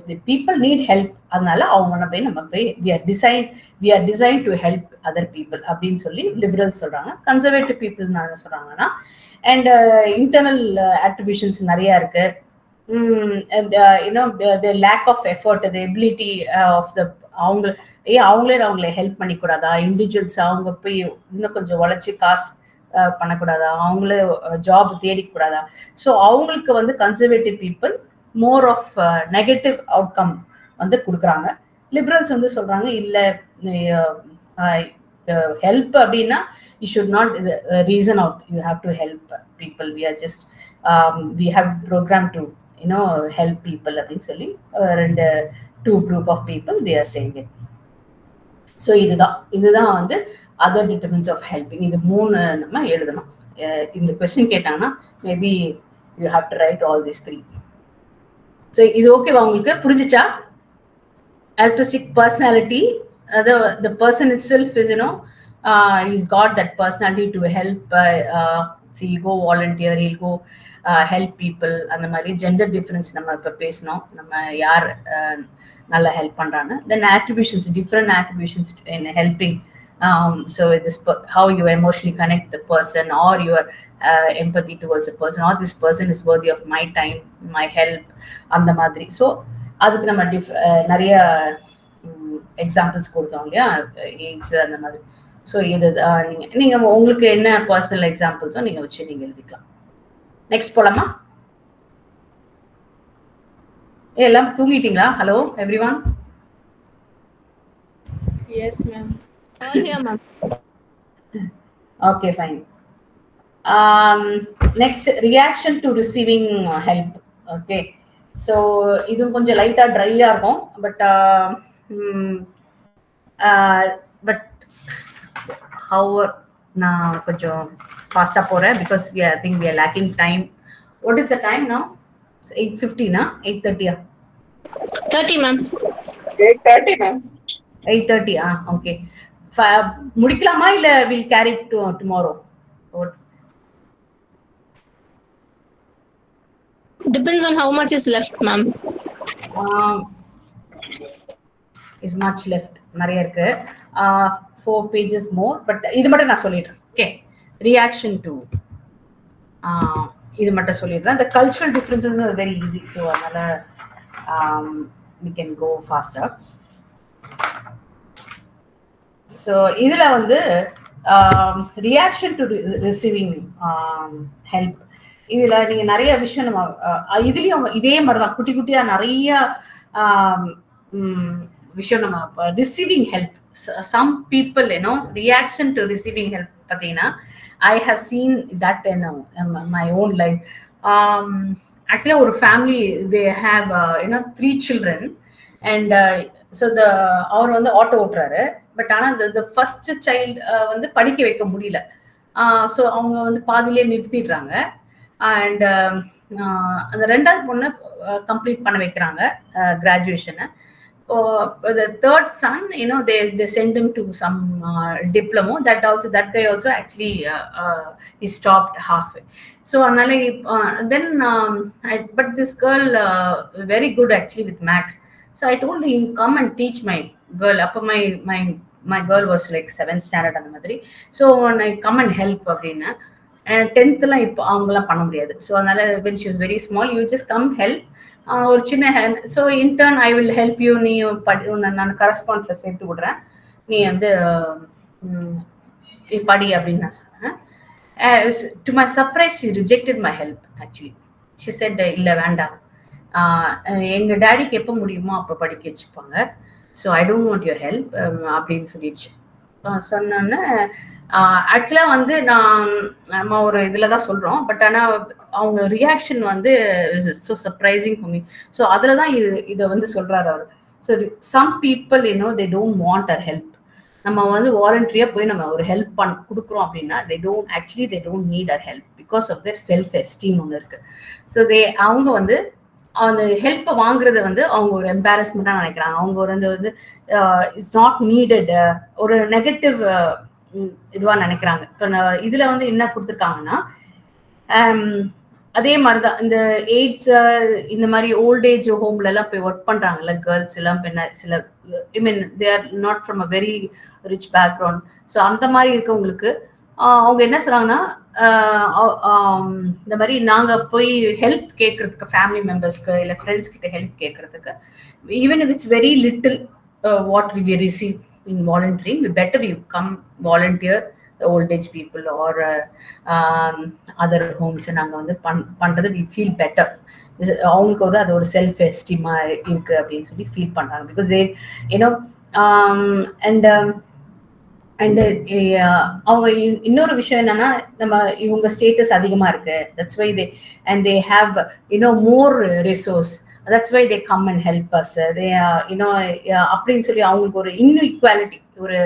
the people need help. அதனால அவங்கள போய் நம்ம போய் we are designed to help other people அப்படின்னு சொல்லி லிபரல்ஸ் சொல்றாங்க. கன்சர்வேட்டிவ் பீப்புள் என்ன சொல்றாங்கன்னா அண்ட் இன்டர்னல் attributions நிறைய இருக்கு. the lack of effort, the ability of the அவங்களே ஹெல்ப் பண்ணிக்கூடாதா, இண்டிவிஜுவல்ஸ் அவங்க போய் இன்னும் கொஞ்சம் உழைச்சி காசு பண்ணக்கூடாதா, அவங்களே ஜாப் தேடிக்கூடாதா. ஸோ அவங்களுக்கு வந்து conservative people more of negative outcome வந்து கொடுக்குறாங்க. லிபரல்ஸ் வந்து சொல்றாங்க இல்ல ஹெல்ப் அப்படின்னா you should not reason out, you have to help people, we are just we have program to help people அப்படின்னு சொல்லி two group of people they are saying it. So இதுதான் வந்து other determinants of helping. இது மூணு நம்ம எழுதணும். இந்த question கேட்டாங்கன்னா maybe you have to write all these three. So இது ஓகேவா உங்களுக்கு? புரிஞ்சுச்சா? Altruistic personality, the person itself is he's got that personality to help. See, go volunteer, he'll go help people. அந்த மாதிரி ஜெண்டர் டிஃபரன்ஸ் நம்ம இப்போ பேசணும், நம்ம யார் நல்லா ஹெல்ப் பண்றாங்க. Then attributions, different attributions in helping. So this how you emotionally connect the person or your empathy towards the person, or this person is worthy of my time, my help, அந்த மாதிரி. So அதுக்கு நம்ம நிறைய examples கொடுத்தோம் இல்லையா, AIDS அந்த மாதிரி. So இது நீங்க உங்களுக்கு என்ன பர்சனல் எக்ஸாம்பிள்ஸோ நீங்க வச்சு நீங்க எழுதிக்கலாம். நெக்ஸ்ட் போலாமா? எல்லாம் தூங்கிட்டீங்களா? Hello everyone. Yes ma'am. Yeah ma'am. Okay fine. Next, reaction to receiving help. Okay, so இது கொஞ்சம் லைட்டா ட்ரையா இருக்கும், but however நான் கொஞ்சம் ஃபாஸ்டா போறேன் because I think we are lacking time. What is the time now? 8:50 na 8:30 30 ma'am. 8:30 ma'am. 8:30 okay. முடிக்கலாமா இல்ல we'll carry it to tomorrow? Depends on how much is left ma'am. Is much left, நிறைய இருக்கு. 4 pages more, but இது மட்டும் நான் சொல்லிடுறேன். Okay, reaction to இது மட்டும் சொல்லிடுறேன். The cultural differences are very easy, so அதனால we can go faster. So இதுல வந்து reaction to receiving help. இதுல நீங்க நிறைய விஷயம் நம்ம இதுலயும் இதே மாதிரிதான் குட்டி குட்டியா நிறைய விஷயம் நம்ம receiving help. Some people reaction to receiving help பார்த்தீங்கன்னா I have seen that in my own life. Actually ஒரு family, they have 3 children, and so அவர் வந்து ஆட்டோ ஓட்டுறாரு. பட் ஆனா the first child வந்து படிக்க வைக்க முடியல. ஸோ அவங்க வந்து பாதியிலே நிறுத்திடுறாங்க. அண்ட் அந்த 2வது பொண்ணை கம்ப்ளீட் பண்ண வைக்கிறாங்க கிராஜுவேஷனை. The 3rd son, they send him to some diploma. That guy also actually he stopped halfway. So then but this girl very good actually with maths. So I told her, you come and teach my girl. Appa my girl was like 7th standard அந்த மாதிரி. So when I come and help அப்படின்னா 10th எல்லாம் இப்போ அவங்களாம் பண்ண முடியாது. So அதனால when she was very small, you just come help. ஒரு சின்ன help. So intern I will help you. நீ நான் கரஸ்பாண்ட்ல சேர்த்து விடுறேன், நீ வந்து படி அப்படின்னு நான் சொன்னேன். To my surprise she rejected my help actually. She said இல்லை வேண்டாம், எங்க டேடிக்கு எப்போ முடியுமோ அப்போ படிக்க வச்சுப்பாங்க, so I don't want your help அப்படின்னு சொல்லிடுச்சு. சொன்னோன்னே ஆக்சுவலா வந்து நம்ம ஒரு இதுல தான் சொல்றோம், பட் ஆனா அவங்க ரியாக்ஷன் வந்து so surprising for me. So அதுல தான் இதை வந்து சொல்றாரு அவர். So some people they don't want our help. நம்ம வந்து வாலண்டரியா போய் நம்ம ஒரு ஹெல்ப் கொடுக்குறோம் அப்படின்னா they don't need our help because of their self esteem ஒன்று இருக்கு. ஸோ அவங்க வந்து அந்த ஹெல்ப்பை வாங்குறத வந்து அவங்க ஒரு எம்பாரஸ்மெண்டா நினைக்கிறாங்க. அவங்க ஒரு வந்து இட்ஸ் நாட் நீடட், ஒரு நெகட்டிவ் இதுவா நினைக்கிறாங்க. இப்போ இதுல வந்து என்ன கொடுத்துருக்காங்கன்னா அதே மாதிரிதான் இந்த எய்ட்ஸ் இந்த மாதிரி ஓல்ட் ஏஜ் ஹோம்ல எல்லாம் போய் ஒர்க் பண்றாங்கல்ல கேர்ள்ஸ் எல்லாம், சில I mean they are not from a very rich background. So அந்த மாதிரி இருக்கவங்களுக்கு அவங்க என்ன சொல்றாங்கன்னா இந்த மாதிரி நாங்க போய் ஹெல்ப் கேட்கறதுக்கு ஃபேமிலி மெம்பர்ஸ்க்கு இல்லை ஃப்ரெண்ட்ஸ் கிட்ட ஹெல்ப் கேட்கறதுக்கு, even if it's very little what we receive in volunteering, better we come volunteer the old age people or other homes. நாங்க வந்து பண்றது we feel better. அவங்களுக்கு ஒரு அது ஒரு செல்ஃப் எஸ்டீமா இருக்கு அப்படின்னு சொல்லி ஃபீல் பண்றாங்க. பிகாஸ் அண்ட் அவங்க இன்னொரு விஷயம் என்னன்னா, நம்ம இவங்க ஸ்டேட்டஸ் அதிகமா இருக்கு, that's why they have more resource. That's why they come and help us. They அப்படின்னு சொல்லி அவங்களுக்கு ஒரு இன்இக்வாலிட்டி, ஒரு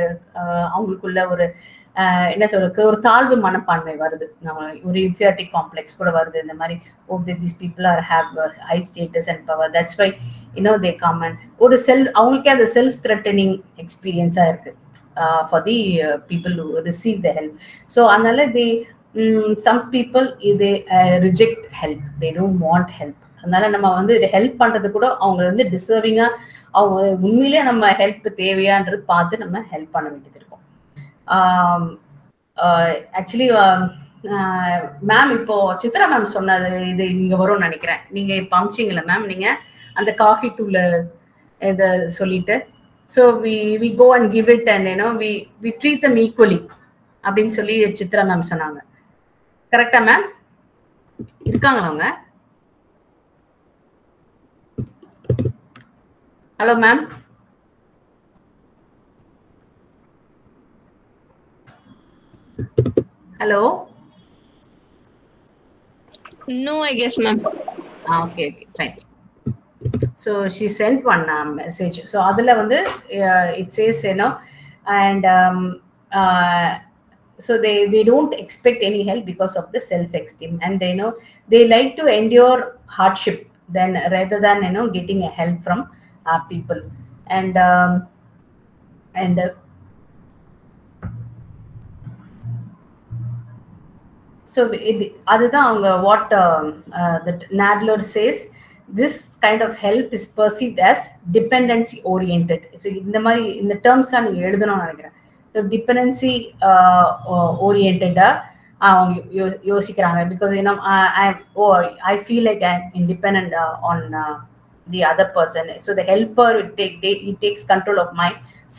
அவங்களுக்குள்ள ஒரு என்ன சொல்றது, ஒரு தாழ்வு மனப்பான்மை வருது, ஒரு இன்ஃபியாரிட்டி காம்ப்ளெக்ஸ் கூட வருது. இந்த மாதிரி these people have high status and power, that's why they come and ஒரு அவங்களுக்கே அது செல்ஃப் த்ரெட்டனிங் எக்ஸ்பீரியன்ஸா இருக்கு for the people who receive the help. So அதனால some people they reject help, they don't want help. அதனால நம்ம வந்து help பண்றது கூட அவங்க வந்து டிசர்விங்கா, அவங்க உண்மையிலேயே நம்ம ஹெல்ப் தேவையான்றது பார்த்து நம்ம ஹெல்ப் பண்ண வேண்டியது இருக்கும். ஆக்சுவலி மேம் இப்போ சித்ரா மேம் சொன்னது இது இங்க வரும்னு நினைக்கிறேன். நீங்க இப்ப அமிச்சிங்களா மேம், நீங்க அந்த காஃபி தூள் இதை சொல்லிட்டு, so we go and give it and we treat them equally அப்படின்னு சொல்லி சித்ரா மேம் சொன்னாங்க. கரெக்டா மேம்? இருக்காங்களா அவங்க? Hello, ma'am. Hello. No, I guess, ma'am. Okay, fine. So she sent one message. So adula vandu it says and so they don't expect any help because of the self esteem, and they like to endure hardship then rather than getting a help from people. And so அதுதான் அவங்க what that Nadler says, this kind of help is perceived as dependency oriented. So இந்த மாதிரி இந்த terms தான் நீங்க எழுதணும்னு நினைக்கிறேன். So dependency oriented யோசிக்கிறாங்க, because I feel like I'm independent on the other person. So the helper it takes control of my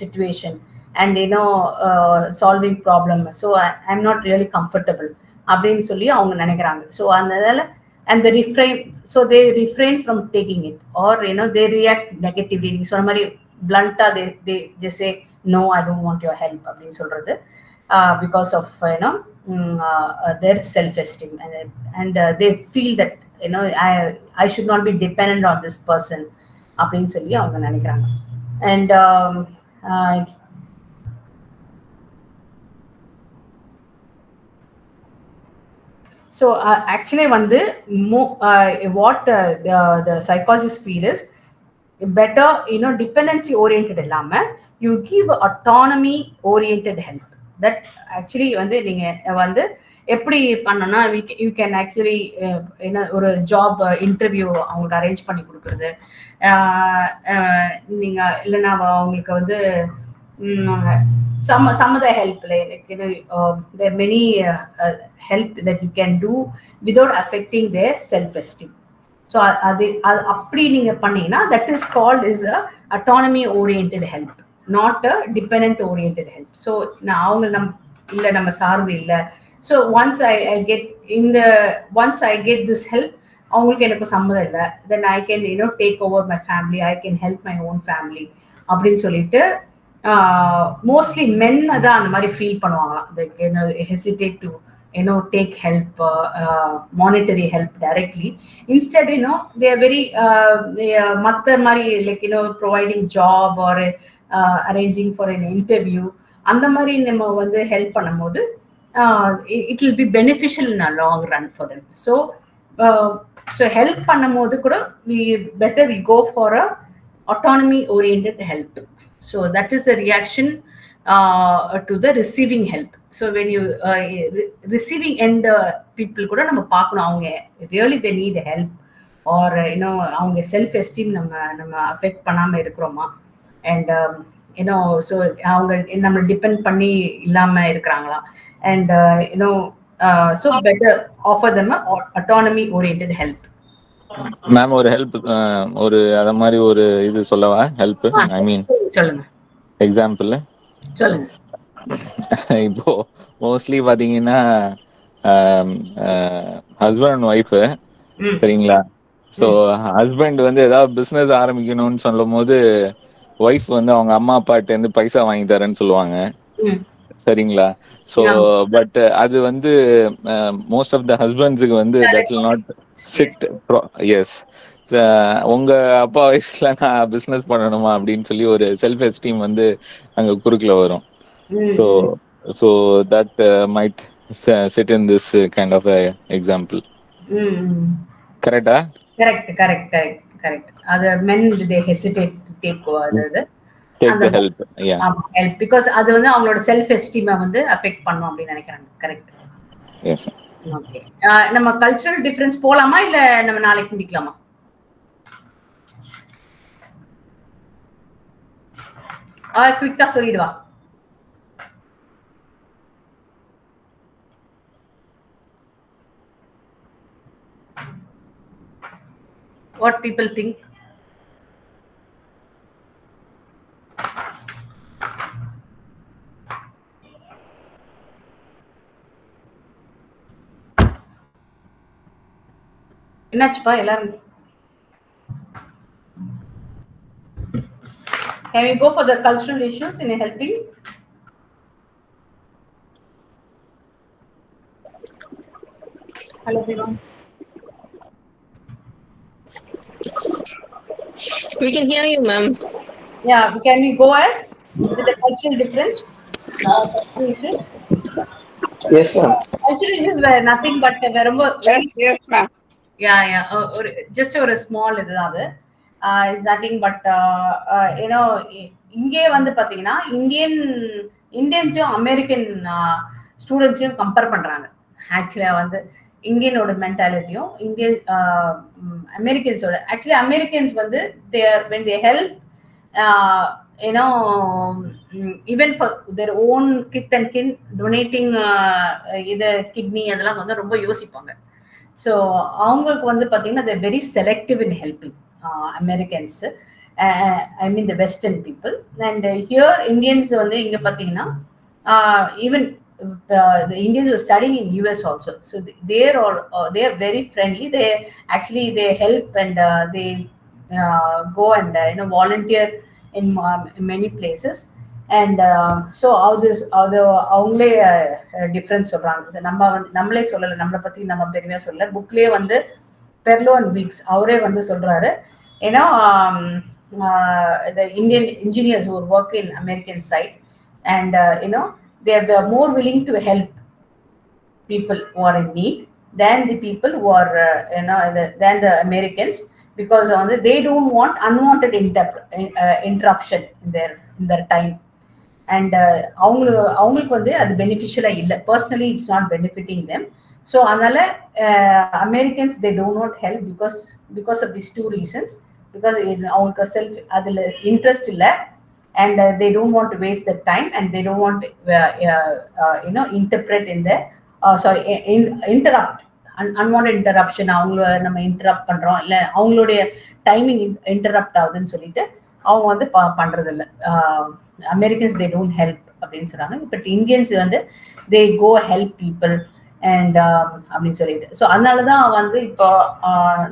situation. and solving problem, so I'm not really comfortable அப்படின்னு சொல்லி அவங்க நினைக்கிறாங்க. So அதனால and they refrain from taking it, or they react negatively. நீங்க சொன்ன மாதிரி blunt-ஆ they just say no, I don't want your help அப்படின்னு சொல்றது, because of their self-esteem, and they feel that I should not be dependent on this person அப்படின்னு சொல்லி அவங்க நினைக்கிறாங்க. And so actually what the psychologists feel is better dependency oriented illama you give autonomy oriented help. That actually நீங்க எப்படி பண்ணனா you can actually ஒரு job interview அவங்களுக்கு arrange பண்ணி கொடுக்கிறது, நீங்க இல்லனா அவங்களுக்கு some of the help, like there are many help that you can do without affecting their self-esteem. So appadi neenga pannina, that is called is a autonomy oriented help, not a dependent oriented help. So na avanga illa nama saarudhu illa, so once I get this help avங்களுக்கு எனக்கு சம்மதம் இல்ல, then I can take over my family, I can help my own family அப்படினு சொல்லிட்டு mostly men தான் அந்த மாதிரி feel பண்ணுவாங்க. they hesitate to take help, monetary help directly. Instead they are very மத்த மாதிரி like providing job or arranging for an interview, அந்த மாதிரி நம்ம ஹெல்ப் பண்ணும்போது it will be beneficial in a long run for them. So help பண்ணும்போது கூட we go for a autonomy oriented help. So that is the reaction to the receiving help. So when you receiving end people kuda nama paakணும் அவங்க really they need help, or அவங்க self esteem நம்ம affect பண்ணாம இருக்குறோமா, and so அவங்க நம்ம depend பண்ணி இல்லாம இருக்கறாங்களா, and so better offer them a autonomy oriented help. Ma'am ஒரு help, ஒரு அத மாதிரி ஒரு இது சொல்லவா ஹெல்ப்? ஐ மீன் சொல்லுங்க, எக்ஸாம்பிள் சொல்லுங்க. இப்போ மோஸ்ட்லி பாத்தீங்கன்னா ஹஸ்பண்ட் அண்ட் ஒய்ஃப், சரிங்களா? ஸோ ஹஸ்பண்ட் ஏதாவது பிஸ்னஸ் ஆரம்பிக்கணும்னு சொல்லும் போது ஒய்ஃப் அவங்க அம்மா அப்பாட்ட இருந்து பைசா வாங்கி தரேன்னு சொல்லுவாங்க, சரிங்களா? ஸோ பட் அது மோஸ்ட் ஆஃப் த ஹஸ்பண்ட்ஸுக்கு that will not suit. Yes, உங்க அப்பா வயசுல நான் பிசினஸ் பண்ணணுமா அப்படின்னு சொல்லி ஒரு செல்ஃப் எஸ்டீம் அங்க குறுக்குல வரும். So that might sit in this kind of example. கரெக்டா? கரெக்ட். அது men they hesitate to take the help. help because அது அவங்களோட செல்ஃப் எஸ்டீம் அஃபெக்ட் பண்ணும் அப்படி நினைக்கிறாங்க. கரெக்ட். எஸ். ஓகே, நம்ம கல்ச்சரல் டிஃபரன்ஸ் போலாமா இல்ல நம்ம நாளைக்கு முடிக்கலாமா? குயிக்கா சொல்லிடுவா. What people think? என்னாச்சுப்பா எல்லாரும்? Can we go for the cultural issues in helping? Hello everyone. We can hear you, ma'am. Yeah, can we go ahead with the cultural difference? Issues? Yes, ma'am. Cultural issues were nothing but Yes, ma'am. Yeah. Just a small இது is nothing but இங்கே பாத்தீங்கன்னா இந்தியன்ஸையும் American ஸ்டூடெண்ட்ஸையும் compare பண்றாங்க. ஆக்சுவலா இந்தியனோட மென்டாலிட்டியும் Indian அமெரிக்கன்ஸோட, actually Americans when they help even for their own kith and kin donating இது kidney அதெல்லாம் ரொம்ப யோசிப்பாங்க. ஸோ அவங்களுக்கு பாத்தீங்கன்னா they're very selective in helping Americans. I mean the Western people. And here Indians வந்து இங்க பாத்தீங்கன்னா even the Indians were studying in US also, so they are very friendly. They actually they help and they go and volunteer in many places. And so அவங்களே difference சொல்றாங்க. நம்ம வந்து நம்மளே சொல்லலை, நம்மளை பத்தி நம்ம பெருமையா சொல்லல. புக்லயே வந்து பெர்லோன் வீக்ஸ் அவரே வந்து சொல்றாரு, ஏன்னா the Indian engineers who work in American side, and they are more willing to help people who are in need than the people who are than the Americans, because they don't want unwanted interruption in their time. And அவங்களுக்கு வந்து அது பெனிஃபிஷியலா இல்லை. Personally it's not benefiting them. So அதனால Americans they don't not help because of this two reasons. Because அவங்களுக்கு self அதில் interest இல்லை, and they don't want to waste their time, and they don't want interpret in the interrupt unwanted interruption. அவங்கள நம்ம interrupt பண்றோம் இல்ல, அவங்களுடைய timing interrupt ஆகுதுன்னு சொல்லிட்டு அவங்க வந்து பண்றது இல்லை. அமெரிக்கன்ஸ் தே டோன்ட் ஹெல்ப் அப்படின்னு சொல்றாங்க. பட் இந்தியன்ஸ் வந்து they go help people and அப்படின்னு சொல்லிட்டு. ஸோ அதனாலதான் வந்து இப்போ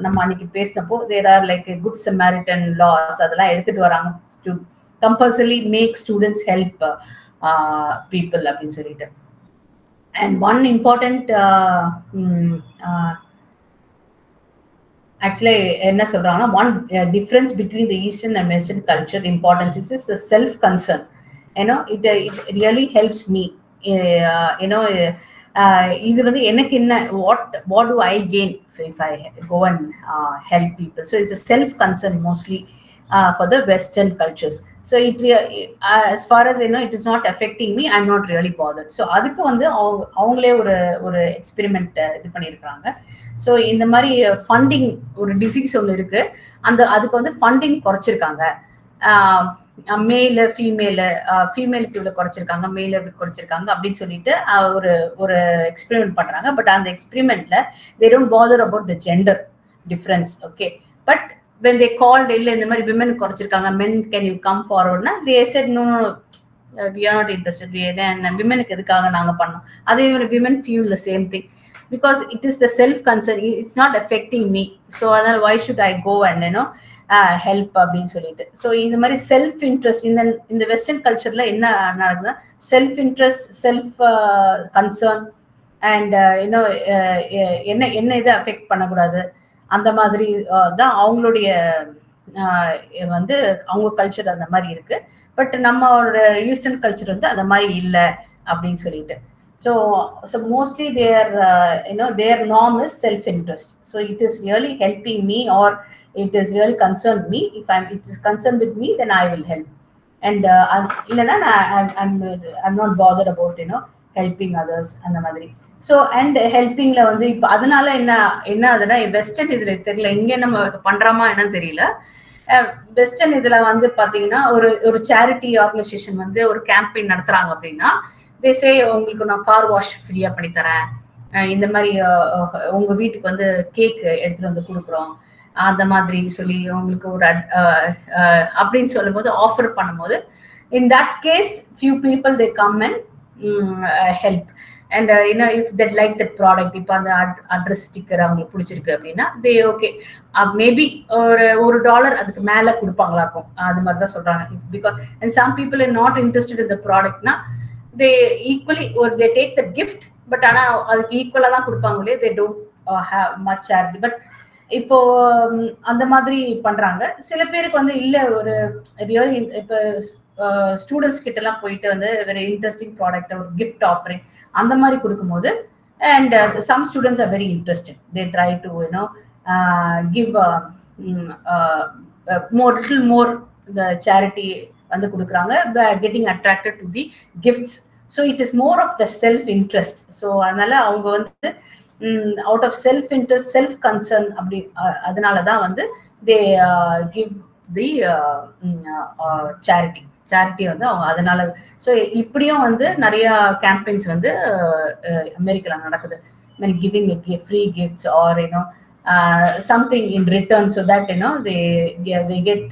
நம்ம அன்னைக்கு பேசினப்போ there are like good Samaritan laws அதெல்லாம் எடுத்துட்டு வராங்க to compulsory make students help people அப்படின்னு சொல்லிட்டு. அண்ட் ஒன் இம்பார்ட்டன்ட் actually என்ன சொல்றாங்கன்னா, one difference between the Eastern and Western culture importance is the self concern. It really helps me. இது வந்து எனக்கு என்ன, what do I gain if I go and help people? So it's a self concern mostly for the Western cultures. So it as far as it is not affecting me, I'm not really bothered. So அதுக்கு வந்து அவங்களே ஒரு experiment இது பண்ணியிருக்காங்க. So இந்த மாதிரி funding, ஒரு disease ஒன்று இருக்கு, அதுக்கு வந்து ஃபண்டிங் குறைச்சிருக்காங்க. மேலு ஃபீமேலுக்கு இவ்வளோ குறைச்சிருக்காங்க, மேல எப்படி குறைச்சிருக்காங்க அப்படின்னு சொல்லிட்டு ஒரு எக்ஸ்பெரிமெண்ட் பண்றாங்க. பட் அந்த எக்ஸ்பெரிமெண்ட்ல they don't bother about the gender difference. Okay, but when they called இல்ல இந்த மாதிரி women குறைச்சிருக்காங்க, men can you come forward னா they said no, we are not interested. then womenக்கு எதுக்காக நாங்க பண்ணோம்? அதே women feel the same thing because it is the self concern, it's not affecting me, so why should I go and help அப்படின்னு சொல்லிட்டு. So இந்த மாதிரி self interest இந்த western கல்ச்சர்ல என்ன நடக்குதுன்னா, self interest, self concern and என்ன இதை affect பண்ணக்கூடாது, அந்த மாதிரி தான் அவங்களுடைய வந்து அவங்க கல்ச்சர் அந்த மாதிரி இருக்கு. பட் நம்மளோட ஈஸ்டர்ன் கல்ச்சர் வந்து அந்த மாதிரி இல்லை அப்படின்னு சொல்லிட்டு. So mostly their norm is self-interest. So it is really helping me, or it is really concerned me. If it is concerned with me, then I will help. And I'm not bothered about helping others and the madri. So and helping la வந்து இப்ப அதனால என்ன அதுனா western இதுல தெரியல, இங்க நம்ம பண்றோமா என்னன்னு தெரியல. வெஸ்டர்ன் இதுல வந்து பாத்தீங்கன்னா ஒரு சேரிட்டி ஆர்கனைசேஷன் வந்து ஒரு கேம்பெயின் நடத்துறாங்க அப்படின்னா, they say உங்களுக்கு நான் கார் வாஷ் ஃப்ரீயா பண்ணி தரேன், இந்த மாதிரி உங்க வீட்டுக்கு வந்து கேக் எடுத்துட்டு வந்து கொடுக்குறோம், அந்த மாதிரி சொல்லி உங்களுக்கு ஒரு அப்படின்னு சொல்லும் போது ஆஃபர் பண்ணும்போது, in that case few people they come and help. And if they like that product, இப்போ அந்த அட்ரஸ் ஸ்டிக்கர் அவங்களுக்கு பிடிச்சிருக்கு அப்படின்னா they okay, மேபி ஒரு $1 அதுக்கு மேல கொடுப்பாங்களாக்கும், அது மாதிரி தான் சொல்றாங்க. because and some people are not interested in the product na, they equally or they take the gift, but ஆனா அதுக்கு ஈக்குவலா தான் கொடுப்பாங்களே, they don't have much charity. but இப்போ அந்த மாதிரி பண்றாங்க. சில பேருக்கு வந்து இல்ல, ஒரு ரியலி இப்போ ஸ்டூடெண்ட்ஸ் கிட்ட எல்லாம் போயிட்டு வந்து வெரி இன்ட்ரெஸ்டிங் ப்ராடக்ட், ஒரு கிஃப்ட் ஆஃபரிங் அந்த மாதிரி கொடுக்கும்போது, and some students are very interested, they try to give little more the charity வந்து கொடுக்குறாங்க, getting attracted to the gifts. So it is more of the self interest. So அதனால அவங்க வந்து out of self interest, self concern அப்படி, அதனால தான் வந்து they give the charity வந்து அவங்க அதனால. ஸோ இப்படியும் வந்து நிறைய கேம்பெயின்ஸ் வந்து அமெரிக்கால நடக்குது, giving free gifts or something in return, so that they get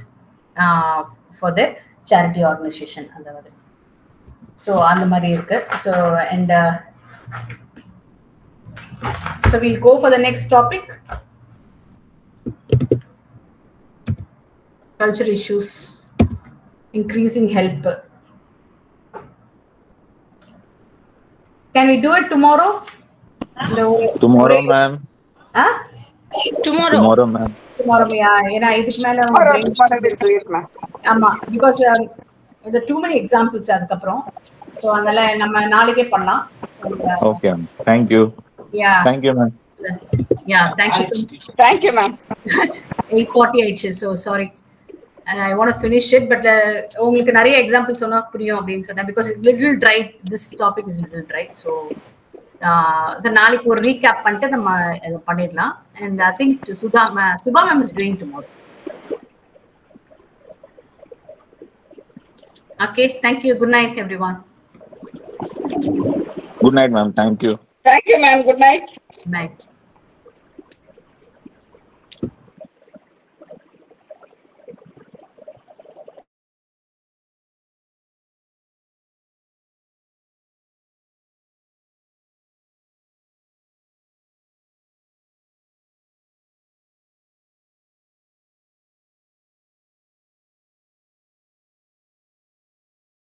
for the charity organisation அந்த மாதிரி. ஸோ அந்த மாதிரி இருக்கு. So and so we'll go for the next topic, culture issues, increasing help. Can we do it tomorrow? No. Tomorrow, ma'am. Huh? Tomorrow, ma'am. Tomorrow, yeah. ஏன்னா இதுக்கு மேல ஆமா, because the too many examples அதுக்கப்புறம். So அதனால நம்ம நாளைக்கே பண்ணலாம். Okay, thank you. Yeah. Thank you, ma'am. Yeah, thank you so much. Thank you, ma'am. 8:40 ஆயிடுச்சு. So sorry. And I want to finish it, but உங்களுக்கு நிறைய எக்ஸாம்பிள்ஸ் சொன்னா புரியும் அப்படின்னு சொன்னேன். Because it's little dry. This topic is little dry. So நாளைக்கு ஒரு recap பண்ணிட்டு நம்ம இதை பண்ணிடலாம். And I think Subha ma'am is doing tomorrow. Okay, thank you. Good night, everyone. Good night, ma'am. Thank you. Thank you, ma'am. Good night. Night.